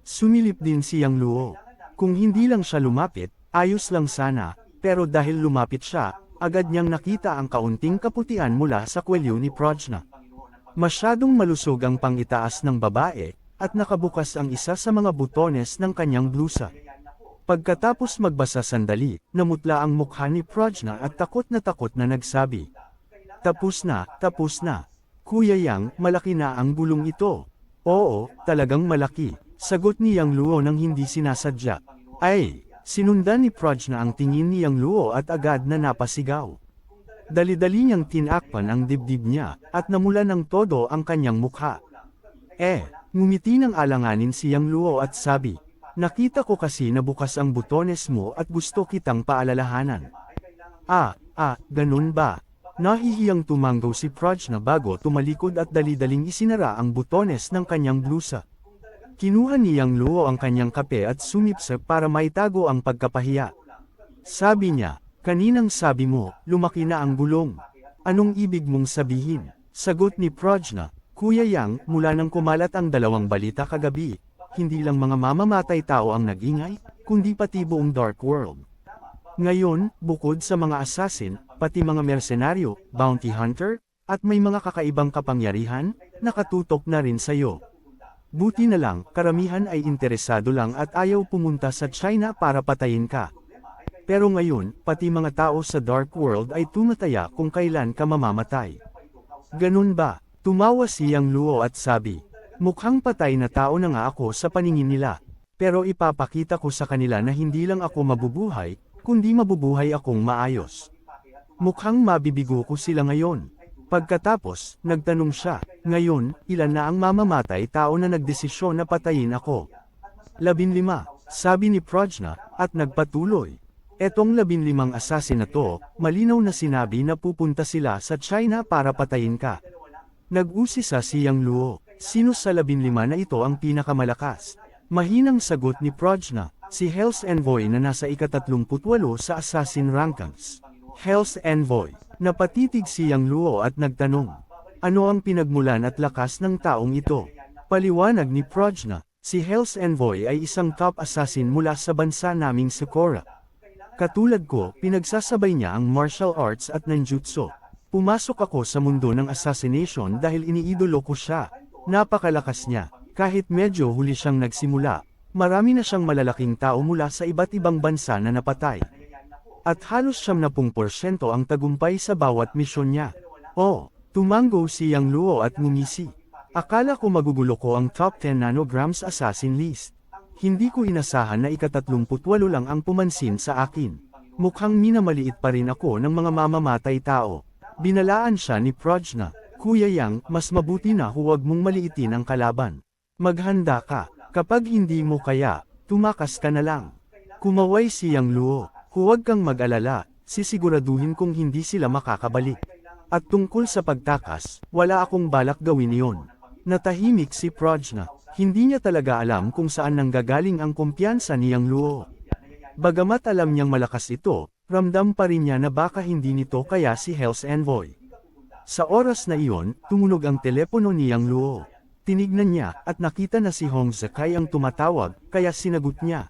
Sumilip din si Yang Luo. Kung hindi lang siya lumapit, ayos lang sana, pero dahil lumapit siya, agad niyang nakita ang kaunting kaputian mula sa kwelyo ni Prajna. Masyadong malusog ang pangitaas ng babae, at nakabukas ang isa sa mga butones ng kanyang blusa. Pagkatapos magbasa sandali, namutla ang mukha ni Prajna at takot na nagsabi. Tapos na. Kuya Yang, malaki na ang gulong ito. Oo, talagang malaki. Sagot ni Yang Luo nang hindi sinasadya. Ay, sinundan ni Prajna ang tingin ni Yang Luo at agad na napasigaw. Dali-dali niyang tinakpan ang dibdib niya, at namula ng todo ang kanyang mukha. Ngumiti ng alanganin si Yang Luo at sabi, nakita ko kasi na bukas ang butones mo at gusto kitang paalalahanan. Ganun ba? Nahihiyang tumangaw si Prajna bago tumalikod at dali-daling isinara ang butones ng kanyang blusa. Kinuha ni Yang Luo ang kanyang kape at sumipsip para maitago ang pagkapahiya. Sabi niya, kaninang sabi mo, lumaki na ang gulong. Anong ibig mong sabihin? Sagot ni Prajna, Kuya Yang, mula nang kumalat ang dalawang balita kagabi, hindi lang mga mamamatay tao ang nag-ingay, kundi pati buong Dark World. Ngayon, bukod sa mga assassin, pati mga mersenaryo, bounty hunter, at may mga kakaibang kapangyarihan, nakatutok na rin sa'yo. Buti na lang, karamihan ay interesado lang at ayaw pumunta sa China para patayin ka. Pero ngayon, pati mga tao sa Dark World ay tumataya kung kailan ka mamamatay. Ganun ba? Tumawa si Yang Luo at sabi, mukhang patay na tao na nga ako sa paningin nila, pero ipapakita ko sa kanila na hindi lang ako mabubuhay, kundi mabubuhay akong maayos. Mukhang mabibigo ko sila ngayon. Pagkatapos, nagtanong siya, ngayon, ilan na ang mamamatay tao na nagdesisyon na patayin ako? 15, sabi ni Prajna, at nagpatuloy. Etong 15 assassin na to, malinaw na sinabi na pupunta sila sa China para patayin ka. Nag-usisa si Yang Luo. Sino sa 15 na ito ang pinakamalakas? Mahinang sagot ni Prajna, si Hell's Envoy na nasa ika-38 sa Assassin Rankings. Hell's Envoy. Napatitig si Yang Luo at nagtanong, ano ang pinagmulan at lakas ng taong ito? Paliwanag ni Prajna, si Hell's Envoy ay isang top assassin mula sa bansa naming Sakura. Katulad ko, pinagsasabay niya ang martial arts at ninjutsu. Pumasok ako sa mundo ng assassination dahil iniidolo ko siya. Napakalakas niya. Kahit medyo huli siyang nagsimula, marami na siyang malalaking tao mula sa iba't ibang bansa na napatay. At halos 70% ang tagumpay sa bawat misyon niya. Tumango si Yang Luo at ngumisi. Akala ko magugulo ko ang top 10 nanograms assassin list. Hindi ko inasahan na ika-38 lang ang pumansin sa akin. Mukhang minamaliit pa rin ako ng mga mamamatay tao. Binalaan siya ni Prajna. Kuya Yang, mas mabuti na huwag mong maliitin ang kalaban. Maghanda ka. Kapag hindi mo kaya, tumakas ka na lang. Kumaway si Yang Luo. Huwag kang mag-alala, sisiguraduhin kung hindi sila makakabalik. At tungkol sa pagtakas, wala akong balak gawin iyon. Natahimik si Prajna. Hindi niya talaga alam kung saan nanggagaling ang kumpiyansa ni Yang Luo. Bagamat alam niyang malakas ito, ramdam pa rin niya na baka hindi nito kaya si Hell's Envoy. Sa oras na iyon, tumunog ang telepono ni Yang Luo. Tinignan niya, at nakita na si Hong Zekai ang tumatawag, kaya sinagot niya.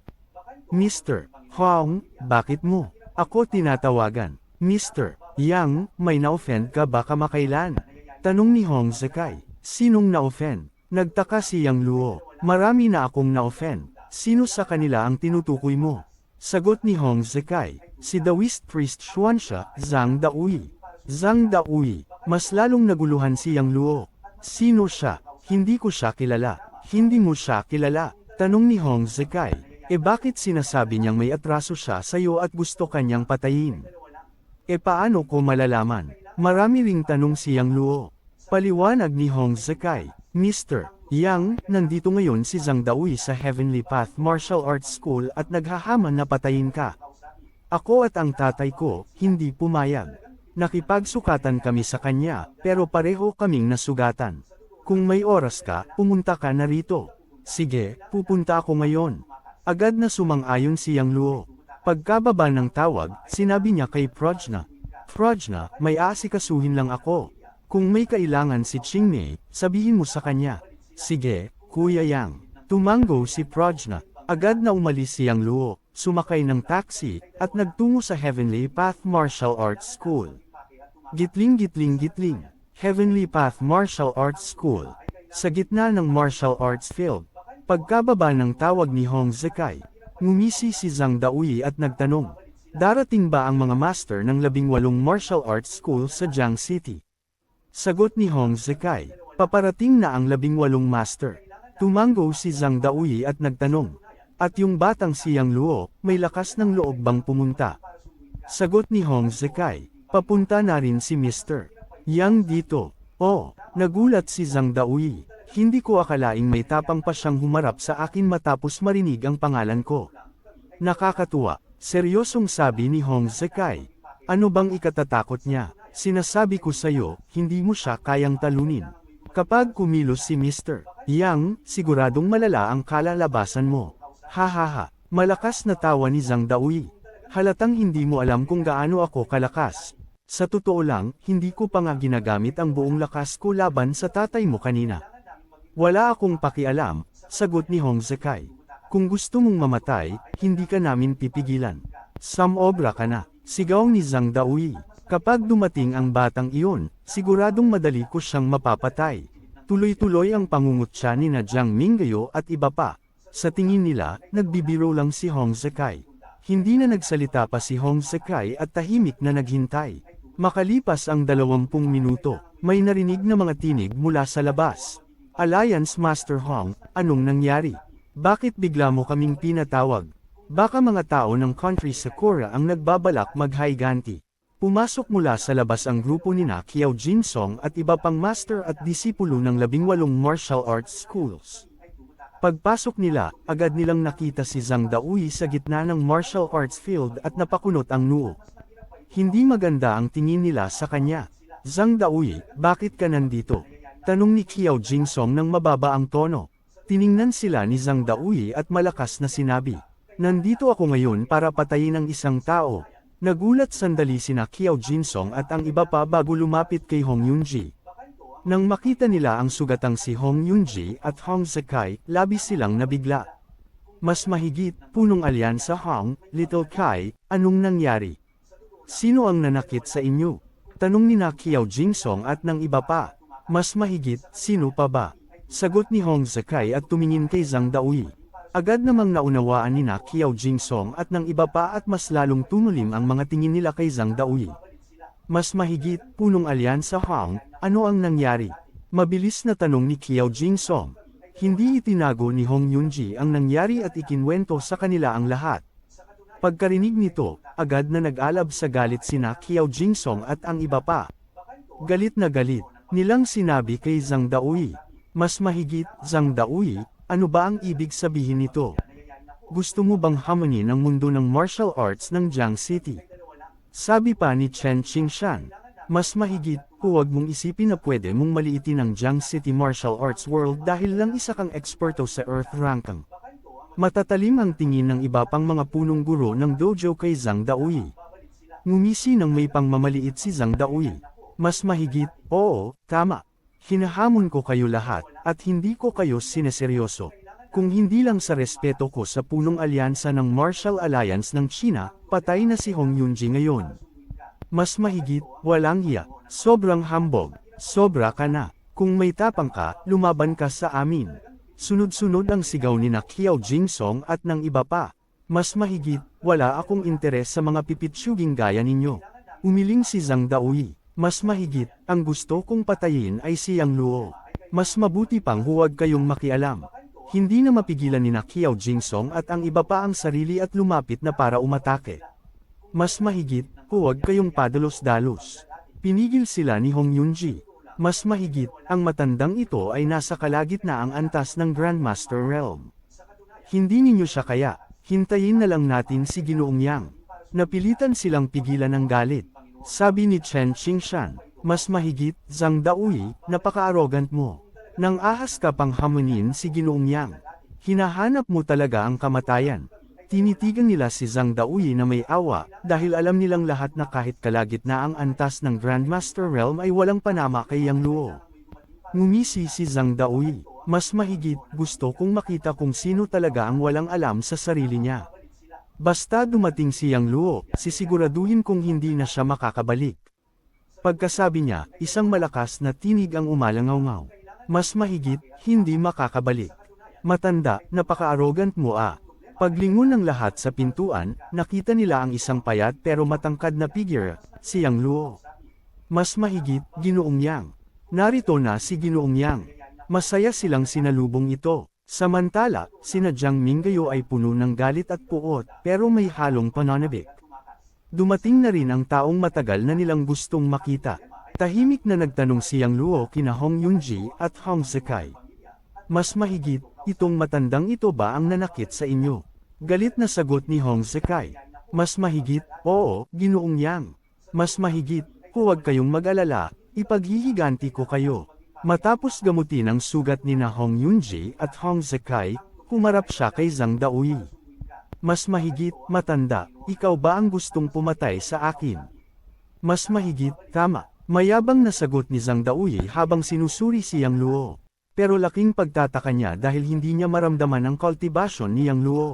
Mr. Hong, bakit mo ako tinatawagan? Mr. Yang, may na-offend ka ba kamakailan? Tanong ni Hong Zekai. Sinong na-offend? Nagtaka si Yang Luo. Marami na akong na-offend. Sino sa kanila ang tinutukoy mo? Sagot ni Hong Zekai. Si Taoist priest Xuanxia, Zhang Daoyi. Zhang Daoyi. Mas lalong naguluhan si Yang Luo. Sino siya? Hindi ko siya kilala. Hindi mo siya kilala. Tanong ni Hong Zekai. Bakit sinasabi niyang may atraso siya sa iyo at gusto kanyang patayin? Paano ko malalaman? Marami ring tanong si Yang Luo. Paliwanag ni Hong Zekai. Mr. Yang, nandito ngayon si Zhang Daoyi sa Heavenly Path Martial Arts School at naghahaman na patayin ka. Ako at ang tatay ko, hindi pumayag. Nakipagsukatan kami sa kanya, pero pareho kaming nasugatan. Kung may oras ka, pumunta ka na rito. Sige, pupunta ako ngayon. Agad na sumang-ayon si Yang Luo. Pagkababa ng tawag, sinabi niya kay Prajna. Prajna, may aasikasuhin lang ako. Kung may kailangan si Qingmei, sabihin mo sa kanya. Sige, Kuya Yang. Tumango si Prajna. Agad na umalis si Yang Luo, sumakay ng taxi, at nagtungo sa Heavenly Path Martial Arts School. Gitling gitling gitling. Heavenly Path Martial Arts School. Sa gitna ng martial arts field. Pagkababa ng tawag ni Hong Zekai, ngumisi si Zhang Daoyi at nagtanong, darating ba ang mga master ng 18 martial arts school sa Jiang City? Sagot ni Hong Zekai, paparating na ang 18 master. Tumango si Zhang Daoyi at nagtanong, at yung batang si Yang Luo, may lakas ng loob bang pumunta? Sagot ni Hong Zekai, papunta na rin si Mr. Yang dito. Oh, nagulat si Zhang Daoyi. Hindi ko akalaing may tapang pa siyang humarap sa akin matapos marinig ang pangalan ko. Nakakatuwa, seryosong sabi ni Hong Zekai. Ano bang ikatatakot niya? Sinasabi ko sa'yo, hindi mo siya kayang talunin. Kapag kumilos si Mr. Yang, siguradong malala ang kalalabasan mo. Hahaha, malakas na tawa ni Zhang Daoyi. Halatang hindi mo alam kung gaano ako kalakas. Sa totoo lang, hindi ko pa nga ginagamit ang buong lakas ko laban sa tatay mo kanina. Wala akong pakialam, sagot ni Hong Zekai. Kung gusto mong mamatay, hindi ka namin pipigilan. Samobra ka na, sigaw ni Zhang Daoyi. Kapag dumating ang batang iyon, siguradong madali ko siyang mapapatay. Tuloy-tuloy ang pangungutya ni na Jiang Minggayo at iba pa. Sa tingin nila, nagbibiro lang si Hong Zekai. Hindi na nagsalita pa si Hong Zekai at tahimik na naghintay. Makalipas ang 20 minuto, may narinig na mga tinig mula sa labas. Alliance Master Hong, anong nangyari? Bakit bigla mo kaming pinatawag? Baka mga tao ng Country Sakura ang nagbabalak maghaiganti. Pumasok mula sa labas ang grupo ni na Qiao Jinsong at iba pang master at disipulo ng 18 martial arts schools. Pagpasok nila, agad nilang nakita si Zhang Daoyi sa gitna ng martial arts field at napakunot ang noo. Hindi maganda ang tingin nila sa kanya. Zhang Daoyi, bakit ka nandito? Tanong ni Qiao Jinsong ng mababa ang tono. Tiningnan sila ni Zhang Daoyi at malakas na sinabi, nandito ako ngayon para patayin ang isang tao. Nagulat sandali sina Qiao Jinsong at ang iba pa bago lumapit kay Hong Yunji. Nang makita nila ang sugatang si Hong Yunji at Hong Zekai, labis silang nabigla. Mas mahigit, punong alyansa Hong, Little Kai, anong nangyari? Sino ang nanakit sa inyo? Tanong ni na Qiao Jinsong at ng iba pa. Mas mahigit, sino pa ba? Sagot ni Hong Zekai at tumingin kay Zhang Daoyi. Agad namang naunawaan ni na Qiao Jinsong at ng iba pa at mas lalong tumulim ang mga tingin nila kay Zhang Daoyi. Mas mahigit, punong alyansa Hong, ano ang nangyari? Mabilis na tanong ni Qiao Jinsong. Hindi itinago ni Hong Yunji ang nangyari at ikinwento sa kanila ang lahat. Pagkarinig nito, agad na nag-alab sa galit sina Qiao Jinsong at ang iba pa. Galit na galit, nilang sinabi kay Zhang Daoyi. Mas mahigit, Zhang Daoyi, ano ba ang ibig sabihin nito? Gusto mo bang hamunin ang mundo ng martial arts ng Jiang City? Sabi pa ni Chen Qingshan, mas mahigit, huwag mong isipin na pwede mong maliitin ang Jiang City Martial Arts World dahil lang isa kang eksperto sa Earth Ranking. Matatalim ang tingin ng iba pang mga punong guro ng dojo kay Zhang Daoyi. Ngumisi ng may pangmamaliit si Zhang Daoyi. Mas mahigit, oo, tama. Hinahamon ko kayo lahat, at hindi ko kayo sineseryoso. Kung hindi lang sa respeto ko sa punong alyansa ng Martial Alliance ng China, patay na si Hong Yunji ngayon. Mas mahigit, walang hiya, sobrang hambog, sobra ka na. Kung may tapang ka, lumaban ka sa amin. Sunod-sunod ang sigaw ni Qiao Jingsong at ng iba pa. Mas mahigit, wala akong interes sa mga pipitsuging gaya ninyo. Umiling si Zhang Daoyi. Mas mahigit, ang gusto kong patayin ay si Yang Luo. Mas mabuti pang huwag kayong makialam. Hindi na mapigilan ni Qiao Jingsong at ang iba pa ang sarili at lumapit na para umatake. Mas mahigit, huwag kayong padalos-dalos. Pinigil sila ni Hong Yunji. Mas mahigit, ang matandang ito ay nasa kalagitnaang antas ng Grandmaster Realm. Hindi ninyo siya kaya, hintayin na lang natin si Ginoong Yang. Napilitan silang pigilan ng galit. Sabi ni Chen Qingshan, mas mahigit, Zhang Daoyi, napaka-arrogant mo. Nang ahas ka pang hamunin si Ginoong Yang. Hinahanap mo talaga ang kamatayan. Tinitigan nila si Zhang Daoyi na may awa, dahil alam nilang lahat na kahit kalagitnaang antas ng Grandmaster Realm ay walang panama kay Yang Luo. Ngumisi si Zhang Daoyi, mas mahigit, gusto kong makita kung sino talaga ang walang alam sa sarili niya. Basta dumating si Yang Luo, sisiguraduhin kong hindi na siya makakabalik. Pagkasabi niya, isang malakas na tinig ang umalangaw-ngaw. Mas mahigit, hindi makakabalik. Matanda, napaka-arrogant mo ah. Paglingon ng lahat sa pintuan, nakita nila ang isang payat pero matangkad na figure, si Yang Luo. Mas mahigit, Ginoong Yang. Narito na si Ginoong Yang. Masaya silang sinalubong ito. Samantala, sina Jiang Minggayo ay puno ng galit at puot, pero may halong pananabik. Dumating na rin ang taong matagal na nilang gustong makita. Tahimik na nagtanong si Yang Luo kina Hong Yunji at Hong Zekai. Mas mahigit, itong matandang ito ba ang nanakit sa inyo? Galit na sagot ni Hong Zekai. Mas mahigit, oo, Ginoong Yang. Mas mahigit, huwag kayong mag-alala, ipaghihiganti ko kayo. Matapos gamutin ang sugat ni na Hong Yunji at Hong Zekai, humarap siya kay Zhang Daoyi. Mas mahigit, matanda, ikaw ba ang gustong pumatay sa akin? Mas mahigit, tama. Mayabang na sagot ni Zhang Daoyi habang sinusuri si Yang Luo. Pero laking pagtataka niya dahil hindi niya maramdaman ang kultibasyon ni Yang Luo.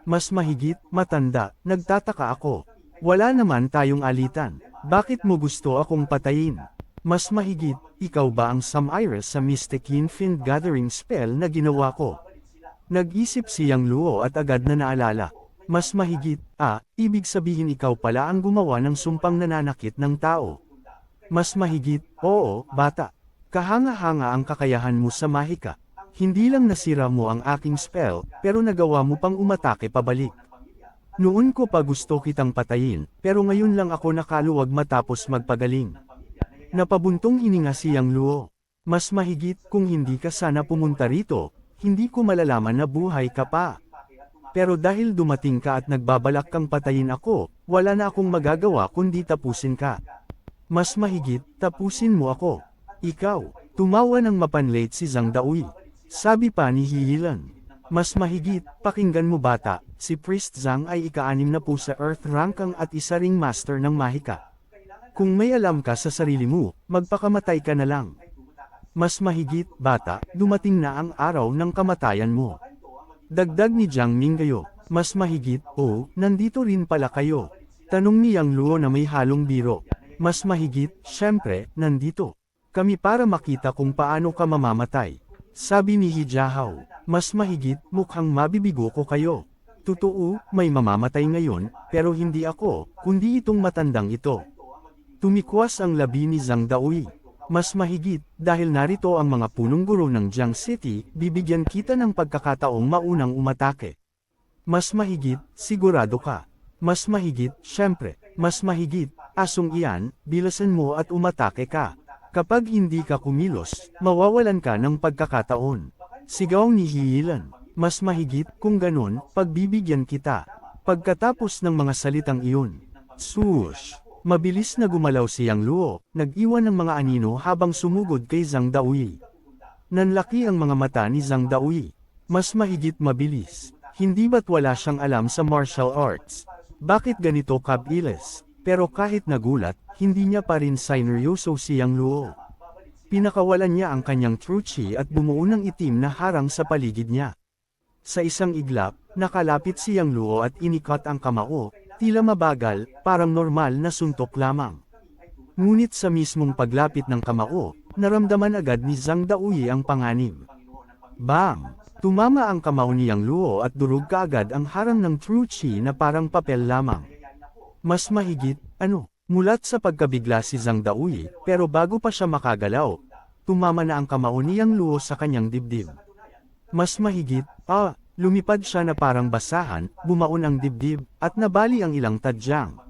Mas mahigit, matanda, nagtataka ako. Wala naman tayong alitan. Bakit mo gusto akong patayin? Mas mahigit, ikaw ba ang Sam Iris sa Mystic Infinite Gathering spell na ginawa ko? Nag-isip si Yang Luo at agad na naalala. Mas mahigit, ibig sabihin ikaw pala ang gumawa ng sumpang nananakit ng tao. Mas mahigit, oo, bata. Kahanga-hanga ang kakayahan mo sa mahika. Hindi lang nasira mo ang aking spell, pero nagawa mo pang umatake pabalik. Noon ko pa gusto kitang patayin, pero ngayon lang ako nakaluwag matapos magpagaling. Napabuntong hininga si Yang Luo. Mas mahigit, kung hindi ka sana pumunta rito, hindi ko malalaman na buhay ka pa. Pero dahil dumating ka at nagbabalak kang patayin ako, wala na akong magagawa kundi tapusin ka. Mas mahigit, tapusin mo ako. Ikaw, tumawa ng mapanlate si Zhang Daoyi. Sabi pa ni Hihilan. Mas mahigit, pakinggan mo bata, si Priest Zhang ay ika-6 na po sa Earth Rankang at isa ring master ng mahika. Kung may alam ka sa sarili mo, magpakamatay ka na lang. Mas mahigit, bata, dumating na ang araw ng kamatayan mo. Dagdag ni Jiang Minggayo, mas mahigit, nandito rin pala kayo. Tanong ni Yang Luo na may halong biro. Mas mahigit, syempre, nandito kami para makita kung paano ka mamamatay. Sabi ni Hijahao, mas mahigit, mukhang mabibigo ko kayo. Totoo, may mamamatay ngayon, pero hindi ako, kundi itong matandang ito. Tumikwas ang labi ni Zhang Daoyi. Mas mahigit, dahil narito ang mga punong guro ng Jiang City, bibigyan kita ng pagkakataong maunang umatake. Mas mahigit, sigurado ka. Mas mahigit, syempre, mas mahigit, asong iyan, bilasan mo at umatake ka. Kapag hindi ka kumilos, mawawalan ka ng pagkakataon. Sigaw ni Hiilan. Mas mahigit, kung ganon, pagbibigyan kita. Pagkatapos ng mga salitang iyon, swoosh! Mabilis na gumalaw si Yang Luo, nag-iwan ng mga anino habang sumugod kay Zhang Daoyi. Nanlaki ang mga mata ni Zhang Daoyi. Mas mahigit mabilis. Hindi ba't wala siyang alam sa martial arts? Bakit ganito kabilis? Pero kahit nagulat, hindi niya pa rin sineryoso si Yang Luo. Pinakawalan niya ang kanyang true chi at bumuo ng itim na harang sa paligid niya. Sa isang iglap, nakalapit si Yang Luo at inikot ang kamao, tila mabagal, parang normal na suntok lamang. Ngunit sa mismong paglapit ng kamao, naramdaman agad ni Zhang Daoyi ang panganib. Bang! Tumama ang kamao ni Yang Luo at durog kaagad ang harang ng True Chi na parang papel lamang. Mas mahigit, mulat sa pagkabigla si Zhang Daoyi, pero bago pa siya makagalaw, tumama na ang kamao ni Yang Luo sa kanyang dibdib. Mas mahigit, lumipad siya na parang basahan, bumaon ang dibdib, at nabali ang ilang tadyang.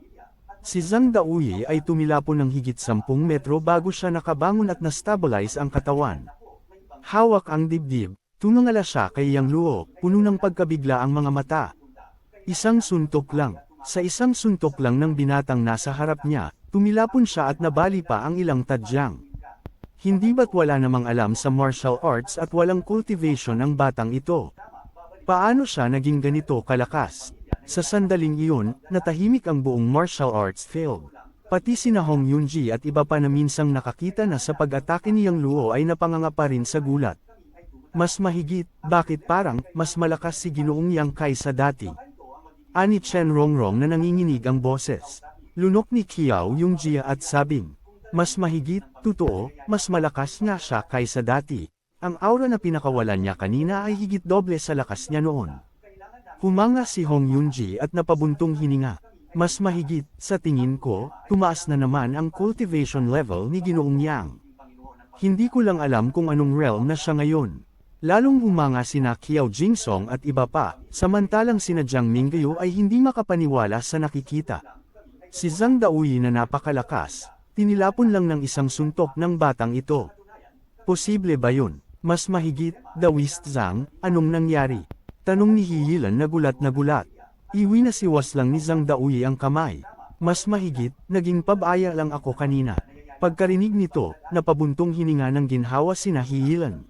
Si Zhang Daoyi ay tumilapon ng higit 10 metro bago siya nakabangon at na-stabilize ang katawan. Hawak ang dibdib, tumingala siya kay Yang Luo, puno ng pagkabigla ang mga mata. Isang suntok lang. Sa isang suntok lang ng binatang nasa harap niya, tumilapon siya at nabali pa ang ilang tadyang. Hindi ba't wala namang alam sa martial arts at walang cultivation ang batang ito? Paano siya naging ganito kalakas? Sa sandaling iyon, natahimik ang buong martial arts field. Pati sina Hong Yunji at iba pa na minsang nakakita na sa pag-atake ni Yang Luo ay napanganga rin sa gulat. Mas mahigit, bakit parang mas malakas si Ginoong Yang kaysa dati? Ani Chen Rongrong na nanginginig ang boses. Lunok ni Qiao Yungjia at sabing, mas mahigit, totoo, mas malakas nga siya kaysa dati. Ang aura na pinakawalan niya kanina ay higit doble sa lakas niya noon. Humanga si Hong Yunji at napabuntong hininga. Mas mahigit, sa tingin ko, tumaas na naman ang cultivation level ni Ginoong Yang. Hindi ko lang alam kung anong realm na siya ngayon. Lalong humanga sina Qiao Jingsong at iba pa, samantalang sina Jiang Mingyu ay hindi makapaniwala sa nakikita. Si Zhang Daoyi na napakalakas, tinilapon lang ng isang suntok ng batang ito. Posible ba yun? Mas mahigit, Daoist Zhang, anong nangyari? Tanong ni Hiyilan na gulat na gulat. Iwi na siwas lang ni Zhang Daoyi ang kamay. Mas mahigit, naging pabaya lang ako kanina. Pagkarinig nito, napabuntong hininga ng ginhawa sina Hiyilan.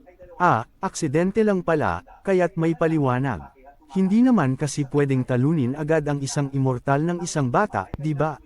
Aksidente lang pala, kaya't may paliwanag. Hindi naman kasi pwedeng talunin agad ang isang immortal ng isang bata, di ba?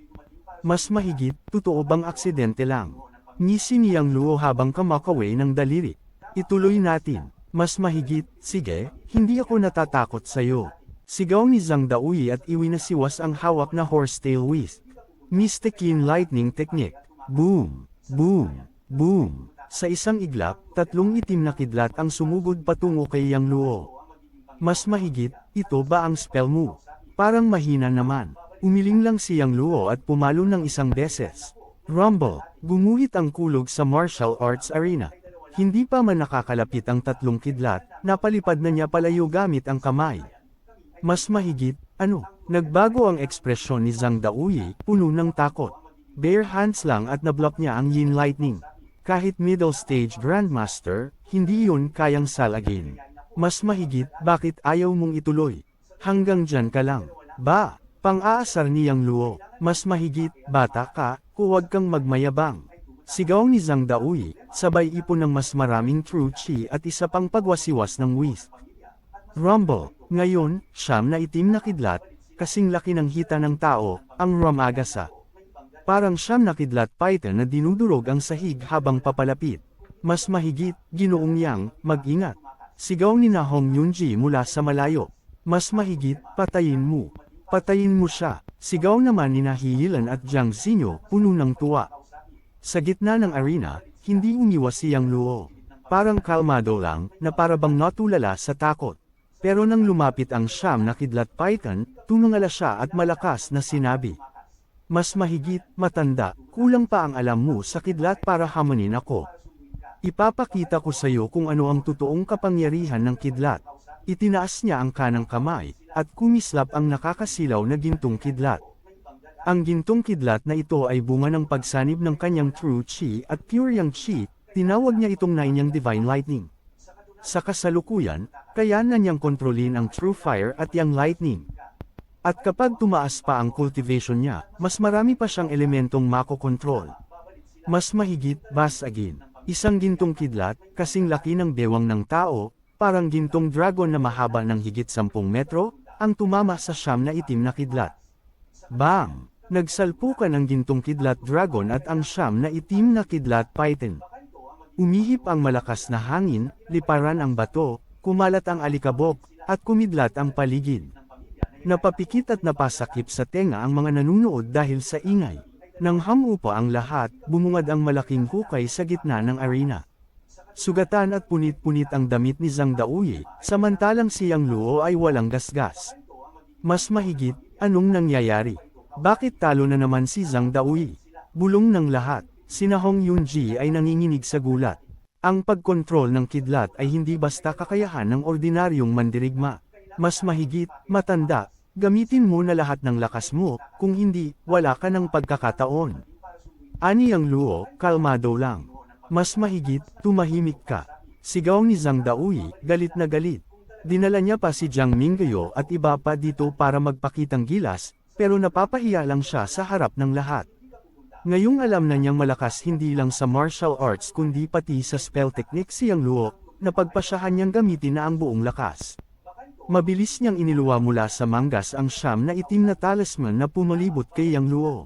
Mas mahigit, totoo bang aksidente lang? Ngisi ni Yang Luo habang kumakaway ng daliri. Ituloy natin. Mas mahigit, sige, hindi ako natatakot sa'yo. Sigaw ni Zhang Daoyi at iwi na siwas ang hawak na horsetail whisk. Mystic Yin Lightning Technique. Boom! Boom! Boom! Sa isang iglap, 3 itim na kidlat ang sumugod patungo kay Yang Luo. Mas mahigit, ito ba ang spell mo? Parang mahina naman. Umiling lang si Yang Luo at pumalo ng isang beses. Rumble, gumuhit ang kulog sa martial arts arena. Hindi pa man nakakalapit ang 3 kidlat, napalipad na niya palayo gamit ang kamay. Mas mahigit, nagbago ang ekspresyon ni Zhang Daoyi, puno ng takot. Bare hands lang at nablock niya ang Yin Lightning. Kahit middle stage grandmaster, hindi yun kayang salagin. Mas mahigit, bakit ayaw mong ituloy? Hanggang dyan ka lang. Pang-aasar ni Yang Luo. Mas mahigit, bata ka, huwag kang magmayabang. Sigaw ni Zhang Daoyi, sabay ipon ng mas maraming True Chi at isa pang pagwasiwas ng whisk. Rumble, ngayon, 9 na itim na kidlat, kasing laki ng hita ng tao, ang Ramagasa. Parang 9 na kidlat python na dinudurog ang sahig habang papalapit. Mas mahigit, Ginoong Yang, mag-ingat. Sigaw ni Hong Yunji mula sa malayo. Mas mahigit, patayin mo. Patayin mo siya. Sigaw naman ni Hiyilan at Jiang Xinyo, puno ng tuwa. Sa gitna ng arena, hindi umiwas si Yang Luo. Parang kalmado lang, na parabang natulala sa takot. Pero nang lumapit ang 9 na kidlat python, tumingala siya at malakas na sinabi. Mas mahigit, matanda, kulang pa ang alam mo sa kidlat para hamanin ako. Ipapakita ko sa iyo kung ano ang totoong kapangyarihan ng kidlat. Itinaas niya ang kanang kamay, at kumislap ang nakakasilaw na gintong kidlat. Ang gintong kidlat na ito ay bunga ng pagsanib ng kanyang True Chi at Pure Yang Chi, tinawag niya itong Nine Yang Divine Lightning. Sa kasalukuyan, kaya na niyang kontrolin ang True Fire at Yang Lightning. At kapag tumaas pa ang cultivation niya, mas marami pa siyang elementong makokontrol. Mas mahigit, basagin. Isang gintong kidlat, kasing laki ng bewang ng tao, parang gintong dragon na mahaba ng higit 10 metro, ang tumama sa 9 na itim na kidlat. Bang! Nagsalpukan ang gintong kidlat dragon at ang 9 na itim na kidlat python. Umihip ang malakas na hangin, liparan ang bato, kumalat ang alikabok, at kumidlat ang paligid. Napapikit at napasakip sa tenga ang mga nanunood dahil sa ingay. Nang hamupa ang lahat, bumungad ang malaking hukay sa gitna ng arena. Sugatan at punit-punit ang damit ni Zhang Daoyi, samantalang si Yang Luo ay walang gasgas. Mas mahigit, anong nangyayari? Bakit talo na naman si Zhang Daoyi? Bulong ng lahat, sina Hong Yunji ay nanginginig sa gulat. Ang pagkontrol ng kidlat ay hindi basta kakayahan ng ordinaryong mandirigma. Mas mahigit, matanda, gamitin mo na lahat ng lakas mo, kung hindi, wala ka ng pagkakataon. Ani Yang Luo, kalmado lang. Mas mahigit, tumahimik ka. Sigaw ni Zhang Daoyi, galit na galit. Dinala niya pa si Jiang Mingyo at iba pa dito para magpakitang gilas, pero napapahiya lang siya sa harap ng lahat. Ngayong alam na niyang malakas hindi lang sa martial arts kundi pati sa spell technique si Yang Luo, napagpasyahan niyang gamitin na ang buong lakas. Mabilis niyang iniluwa mula sa manggas ang siyam na itim na talisman na pumalibot kay Yang Luo.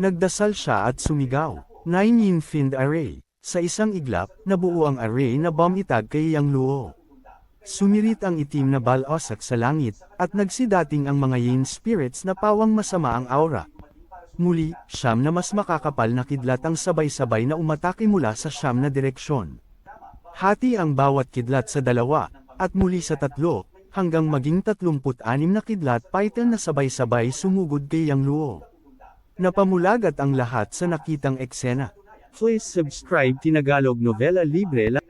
Nagdasal siya at sumigaw, 9 Yin Fiend Array. Sa isang iglap, nabuo ang array na bomb itag kay Yang Luo. Sumirit ang itim na balasak sa langit, at nagsidating ang mga Yin spirits na pawang masama ang aura. Muli, siyam na mas makakapal na kidlat ang sabay-sabay na umatake mula sa siyam na direksyon. Hati ang bawat kidlat sa dalawa, at muli sa tatlo, hanggang maging 36 na kidlat python na sabay-sabay sumugod kay Yang Luo. Napamulagat ang lahat sa nakitang eksena. Please subscribe Tinagalog Novela Libre.